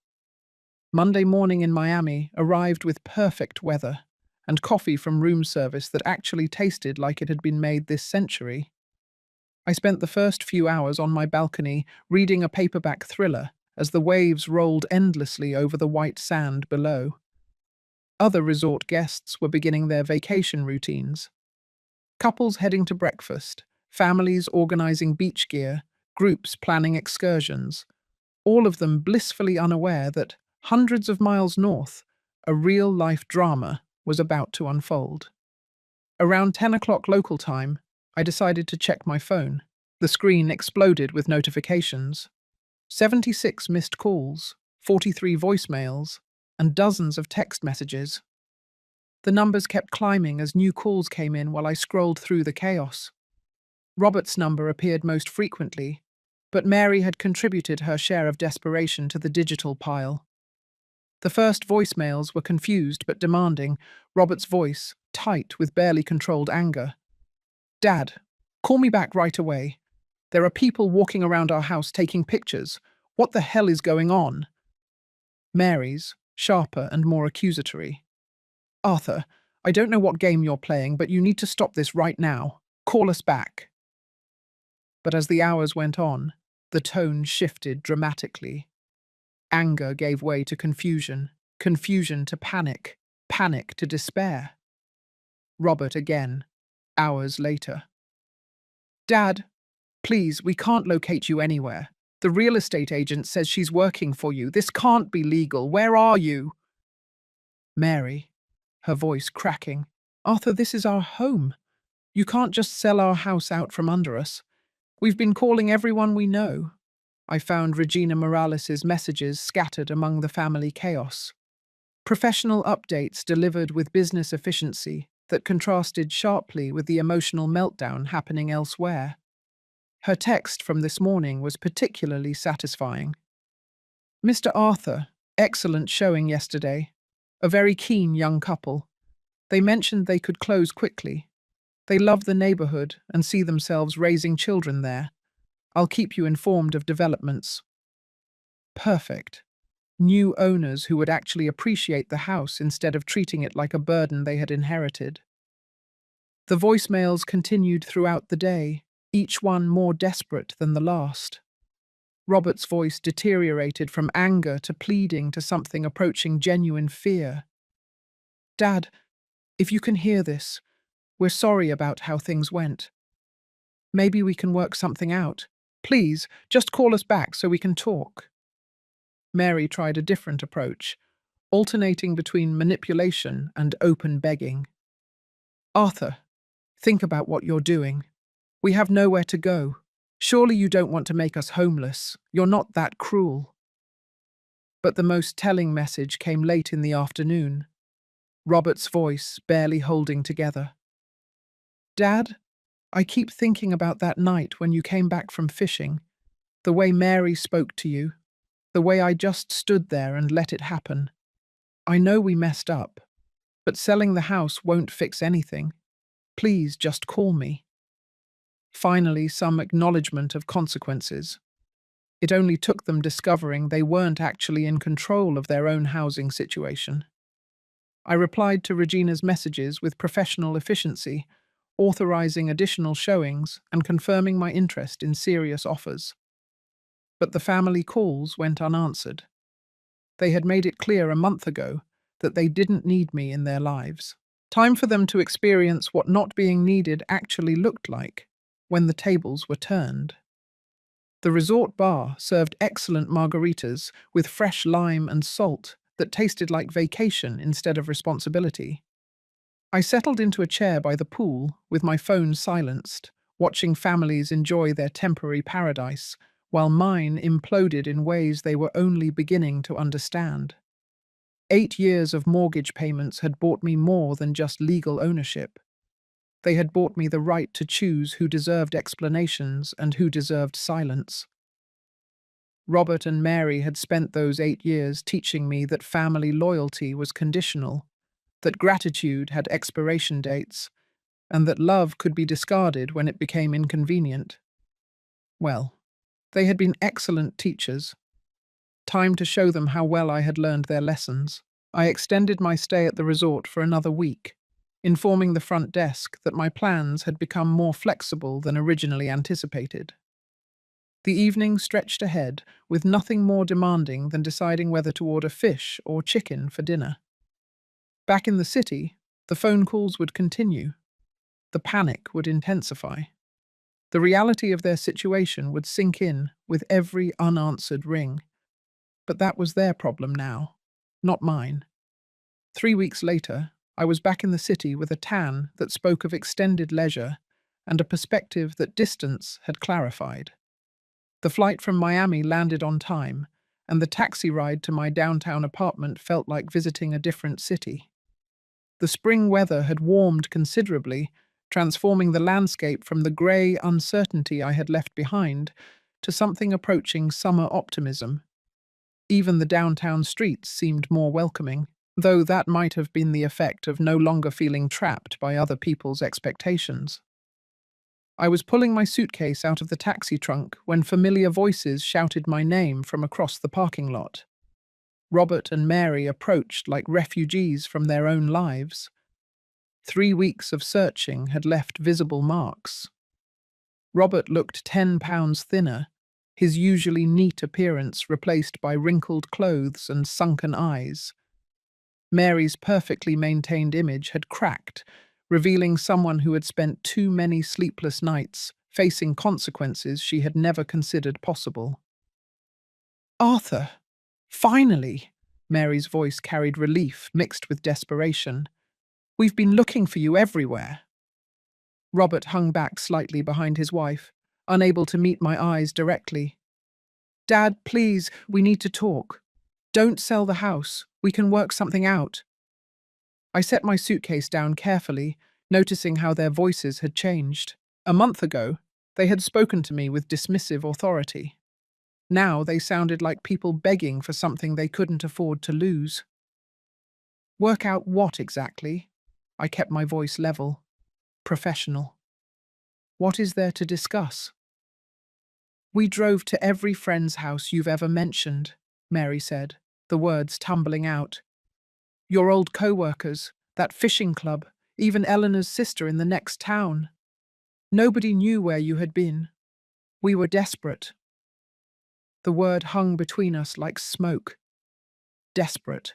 Monday morning in Miami arrived with perfect weather and coffee from room service that actually tasted like it had been made this century. I spent the first few hours on my balcony reading a paperback thriller as the waves rolled endlessly over the white sand below. Other resort guests were beginning their vacation routines. Couples heading to breakfast, families organizing beach gear, groups planning excursions, all of them blissfully unaware that, hundreds of miles north, a real-life drama was about to unfold. Around 10 o'clock local time, I decided to check my phone. The screen exploded with notifications. 76 missed calls, 43 voicemails, and dozens of text messages. The numbers kept climbing as new calls came in while I scrolled through the chaos. Robert's number appeared most frequently, but Mary had contributed her share of desperation to the digital pile. The first voicemails were confused but demanding, Robert's voice tight with barely controlled anger. "Dad, call me back right away. There are people walking around our house taking pictures. What the hell is going on?" Mary's, sharper and more accusatory. "Arthur, I don't know what game you're playing, but you need to stop this right now. Call us back." But as the hours went on, the tone shifted dramatically. Anger gave way to confusion, confusion to panic, panic to despair. Robert again, hours later. "Dad, please, we can't locate you anywhere. The real estate agent says she's working for you. This can't be legal. Where are you?" Mary, her voice cracking. "Arthur, this is our home. You can't just sell our house out from under us. We've been calling everyone we know." I found Regina Morales's messages scattered among the family chaos. Professional updates delivered with business efficiency that contrasted sharply with the emotional meltdown happening elsewhere. Her text from this morning was particularly satisfying. Mr. Arthur, excellent showing yesterday. A very keen young couple. They mentioned they could close quickly. They love the neighborhood and see themselves raising children there. I'll keep you informed of developments. Perfect. New owners who would actually appreciate the house instead of treating it like a burden they had inherited. The voicemails continued throughout the day, each one more desperate than the last. Robert's voice deteriorated from anger to pleading to something approaching genuine fear. Dad, if you can hear this, we're sorry about how things went. Maybe we can work something out. Please, just call us back so we can talk. Mary tried a different approach, alternating between manipulation and open begging. Arthur, think about what you're doing. We have nowhere to go. Surely you don't want to make us homeless. You're not that cruel. But the most telling message came late in the afternoon. Robert's voice barely holding together. Dad, I keep thinking about that night when you came back from fishing, the way Mary spoke to you, the way I just stood there and let it happen. I know we messed up, but selling the house won't fix anything. Please just call me. Finally, some acknowledgement of consequences. It only took them discovering they weren't actually in control of their own housing situation. I replied to Regina's messages with professional efficiency, authorizing additional showings and confirming my interest in serious offers. But the family calls went unanswered. They had made it clear a month ago that they didn't need me in their lives. Time for them to experience what not being needed actually looked like when the tables were turned. The resort bar served excellent margaritas with fresh lime and salt that tasted like vacation instead of responsibility. I settled into a chair by the pool with my phone silenced, watching families enjoy their temporary paradise, while mine imploded in ways they were only beginning to understand. 8 years of mortgage payments had bought me more than just legal ownership. They had bought me the right to choose who deserved explanations and who deserved silence. Robert and Mary had spent those 8 years teaching me that family loyalty was conditional, that gratitude had expiration dates, and that love could be discarded when it became inconvenient. Well, they had been excellent teachers. Time to show them how well I had learned their lessons. I extended my stay at the resort for another week, informing the front desk that my plans had become more flexible than originally anticipated. The evening stretched ahead, with nothing more demanding than deciding whether to order fish or chicken for dinner. Back in the city, the phone calls would continue. The panic would intensify. The reality of their situation would sink in with every unanswered ring. But that was their problem now, not mine. 3 weeks later, I was back in the city with a tan that spoke of extended leisure and a perspective that distance had clarified. The flight from Miami landed on time, and the taxi ride to my downtown apartment felt like visiting a different city. The spring weather had warmed considerably, transforming the landscape from the grey uncertainty I had left behind to something approaching summer optimism. Even the downtown streets seemed more welcoming, though that might have been the effect of no longer feeling trapped by other people's expectations. I was pulling my suitcase out of the taxi trunk when familiar voices shouted my name from across the parking lot. Robert and Mary approached like refugees from their own lives. 3 weeks of searching had left visible marks. Robert looked 10 pounds thinner, his usually neat appearance replaced by wrinkled clothes and sunken eyes. Mary's perfectly maintained image had cracked, revealing someone who had spent too many sleepless nights, facing consequences she had never considered possible. Arthur! Finally! Mary's voice carried relief mixed with desperation. We've been looking for you everywhere. Robert hung back slightly behind his wife, unable to meet my eyes directly. Dad, please, we need to talk. Don't sell the house. We can work something out. I set my suitcase down carefully, noticing how their voices had changed. A month ago, they had spoken to me with dismissive authority. Now they sounded like people begging for something they couldn't afford to lose. Work out what exactly? I kept my voice level, professional. What is there to discuss? We drove to every friend's house you've ever mentioned, Mary said, the words tumbling out. Your old co-workers, that fishing club, even Eleanor's sister in the next town. Nobody knew where you had been. We were desperate. The word hung between us like smoke. Desperate.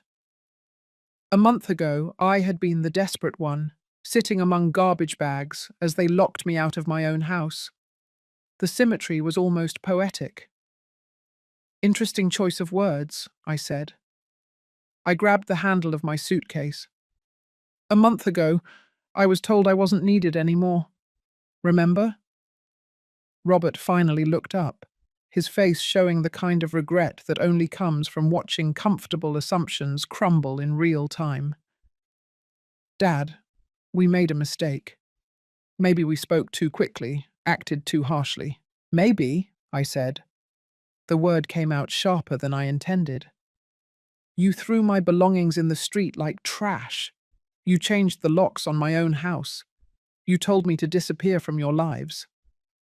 A month ago, I had been the desperate one, sitting among garbage bags as they locked me out of my own house. The symmetry was almost poetic. Interesting choice of words, I said. I grabbed the handle of my suitcase. A month ago, I was told I wasn't needed anymore. Remember? Robert finally looked up, his face showing the kind of regret that only comes from watching comfortable assumptions crumble in real time. Dad, we made a mistake. Maybe we spoke too quickly, acted too harshly. Maybe, I said. The word came out sharper than I intended. You threw my belongings in the street like trash. You changed the locks on my own house. You told me to disappear from your lives.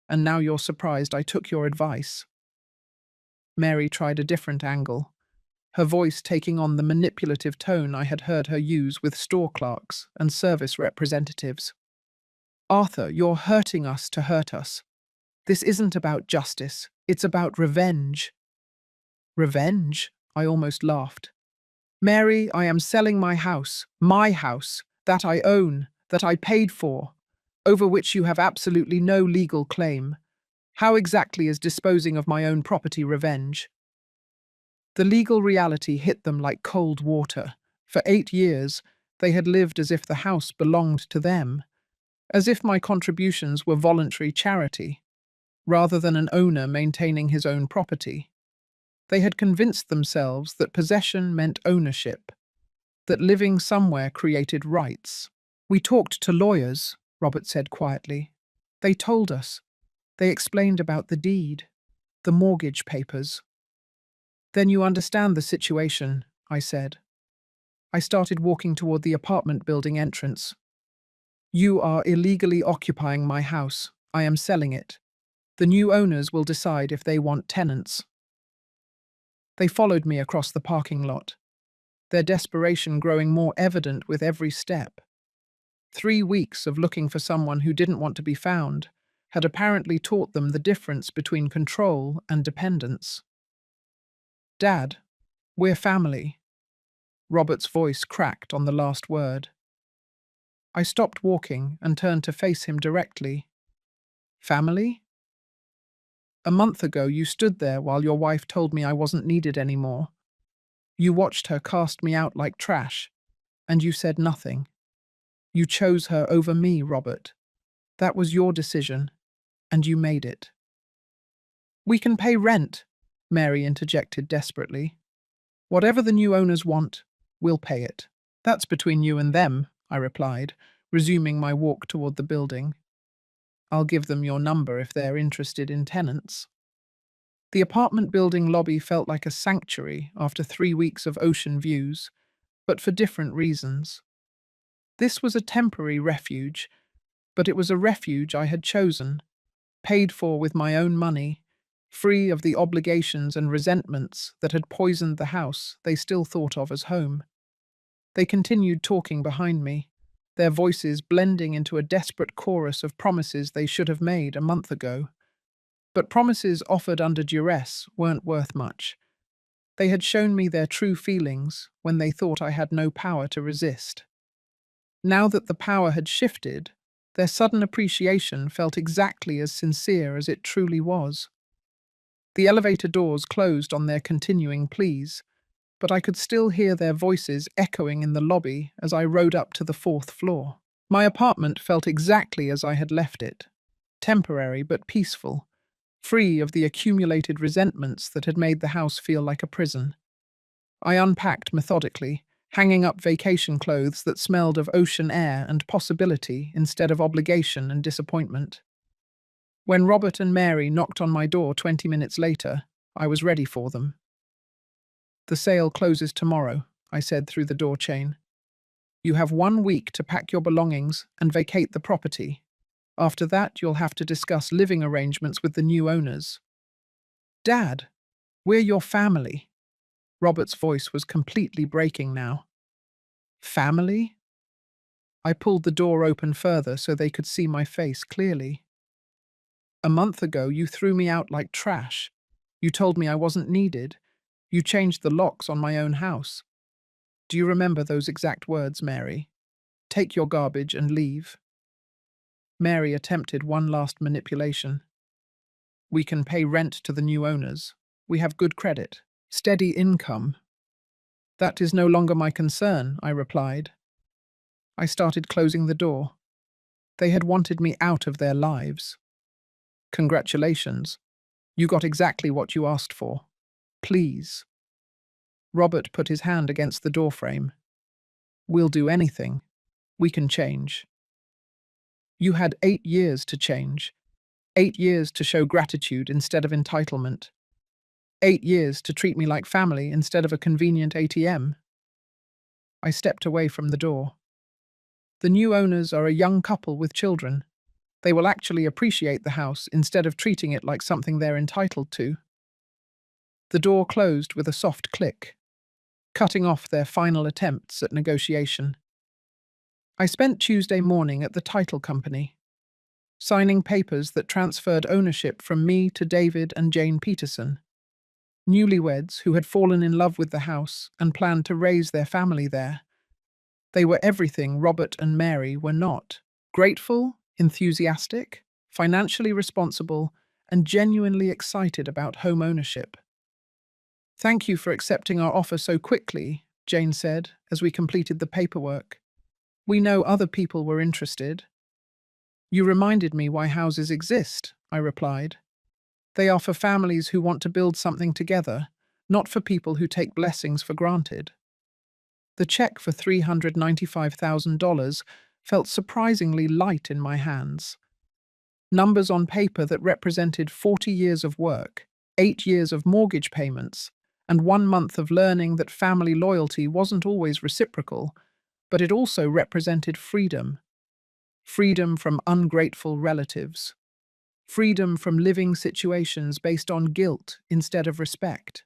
And now you're surprised I took your advice. Mary tried a different angle, her voice taking on the manipulative tone I had heard her use with store clerks and service representatives. Arthur, you're hurting us to hurt us. This isn't about justice, it's about revenge. Revenge? I almost laughed. Mary, I am selling my house, that I own, that I paid for, over which you have absolutely no legal claim. How exactly is disposing of my own property revenge? The legal reality hit them like cold water. For 8 years, they had lived as if the house belonged to them, as if my contributions were voluntary charity, rather than an owner maintaining his own property. They had convinced themselves that possession meant ownership, that living somewhere created rights. We talked to lawyers, Robert said quietly. They told us. They explained about the deed, the mortgage papers. Then you understand the situation, I said. I started walking toward the apartment building entrance. You are illegally occupying my house. I am selling it. The new owners will decide if they want tenants. They followed me across the parking lot, their desperation growing more evident with every step. 3 weeks of looking for someone who didn't want to be found had apparently taught them the difference between control and dependence. Dad, we're family. Robert's voice cracked on the last word. I stopped walking and turned to face him directly. Family? A month ago you stood there while your wife told me I wasn't needed anymore. You watched her cast me out like trash, and you said nothing. You chose her over me, Robert. That was your decision, and you made it. We can pay rent, Mary interjected desperately. Whatever the new owners want, we'll pay it. That's between you and them, I replied, resuming my walk toward the building. I'll give them your number if they're interested in tenants. The apartment building lobby felt like a sanctuary after 3 weeks of ocean views, but for different reasons. This was a temporary refuge, but it was a refuge I had chosen, paid for with my own money, free of the obligations and resentments that had poisoned the house they still thought of as home. They continued talking behind me, their voices blending into a desperate chorus of promises they should have made a month ago. But promises offered under duress weren't worth much. They had shown me their true feelings when they thought I had no power to resist. Now that the power had shifted, their sudden appreciation felt exactly as sincere as it truly was. The elevator doors closed on their continuing pleas, but I could still hear their voices echoing in the lobby as I rode up to the 4th floor. My apartment felt exactly as I had left it, temporary but peaceful, free of the accumulated resentments that had made the house feel like a prison. I unpacked methodically, hanging up vacation clothes that smelled of ocean air and possibility instead of obligation and disappointment. When Robert and Mary knocked on my door 20 minutes later, I was ready for them. "The sale closes tomorrow," I said through the door chain. "You have 1 week to pack your belongings and vacate the property. After that, you'll have to discuss living arrangements with the new owners." "Dad, we're your family." Robert's voice was completely breaking now. "Family?" I pulled the door open further so they could see my face clearly. "A month ago, you threw me out like trash. You told me I wasn't needed. You changed the locks on my own house. Do you remember those exact words, Mary? Take your garbage and leave." Mary attempted one last manipulation. "We can pay rent to the new owners. We have good credit, steady income." "That is no longer my concern," I replied. I started closing the door. They had wanted me out of their lives. "Congratulations. You got exactly what you asked for. Please." Robert put his hand against the doorframe. "We'll do anything. We can change." "You had 8 years to change. 8 years to show gratitude instead of entitlement. 8 years to treat me like family instead of a convenient ATM." I stepped away from the door. "The new owners are a young couple with children. They will actually appreciate the house instead of treating it like something they're entitled to." The door closed with a soft click, cutting off their final attempts at negotiation. I spent Tuesday morning at the title company, signing papers that transferred ownership from me to David and Jane Peterson, newlyweds who had fallen in love with the house and planned to raise their family there. They were everything Robert and Mary were not: grateful, enthusiastic, financially responsible, and genuinely excited about home ownership. "Thank you for accepting our offer so quickly," Jane said as we completed the paperwork. "We know other people were interested." "You reminded me why houses exist," I replied. "They are for families who want to build something together, not for people who take blessings for granted." The check for $395,000 felt surprisingly light in my hands. Numbers on paper that represented 40 years of work, 8 years of mortgage payments, and 1 month of learning that family loyalty wasn't always reciprocal, but it also represented freedom. Freedom from ungrateful relatives. Freedom from living situations based on guilt instead of respect.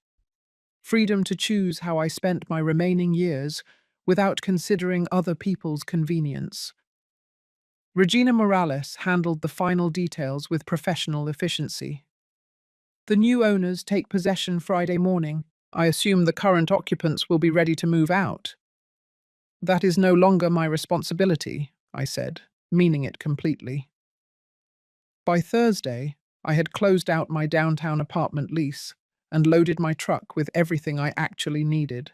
Freedom to choose how I spent my remaining years without considering other people's convenience. Regina Morales handled the final details with professional efficiency. "The new owners take possession Friday morning. I assume the current occupants will be ready to move out." "That is no longer my responsibility," I said, meaning it completely. By Thursday, I had closed out my downtown apartment lease and loaded my truck with everything I actually needed.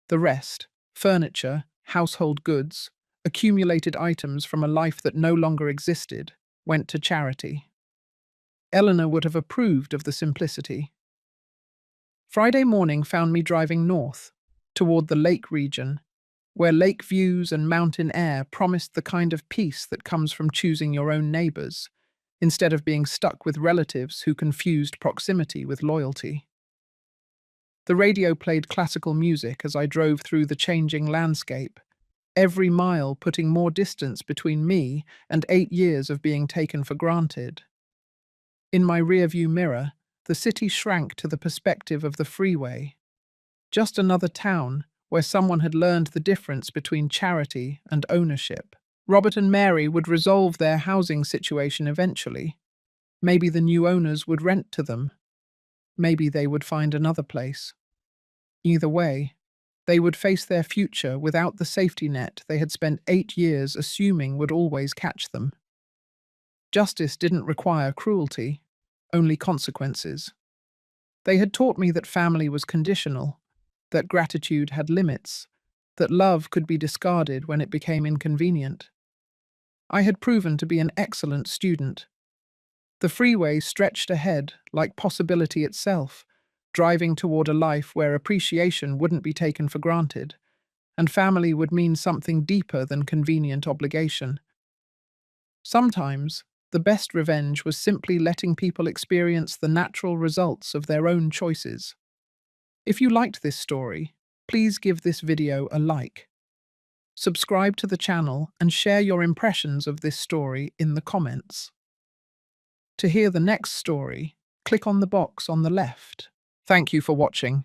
The rest, furniture, household goods, accumulated items from a life that no longer existed, went to charity. Eleanor would have approved of the simplicity. Friday morning found me driving north, toward the lake region, where lake views and mountain air promised the kind of peace that comes from choosing your own neighbors, instead of being stuck with relatives who confused proximity with loyalty. The radio played classical music as I drove through the changing landscape, every mile putting more distance between me and 8 years of being taken for granted. In my rearview mirror, the city shrank to the perspective of the freeway. Just another town where someone had learned the difference between charity and ownership. Robert and Mary would resolve their housing situation eventually. Maybe the new owners would rent to them. Maybe they would find another place. Either way, they would face their future without the safety net they had spent 8 years assuming would always catch them. Justice didn't require cruelty, only consequences. They had taught me that family was conditional, that gratitude had limits, that love could be discarded when it became inconvenient. I had proven to be an excellent student. The freeway stretched ahead like possibility itself, driving toward a life where appreciation wouldn't be taken for granted, and family would mean something deeper than convenient obligation. Sometimes, the best revenge was simply letting people experience the natural results of their own choices. If you liked this story, please give this video a like. Subscribe to the channel and share your impressions of this story in the comments. To hear the next story, click on the box on the left. Thank you for watching.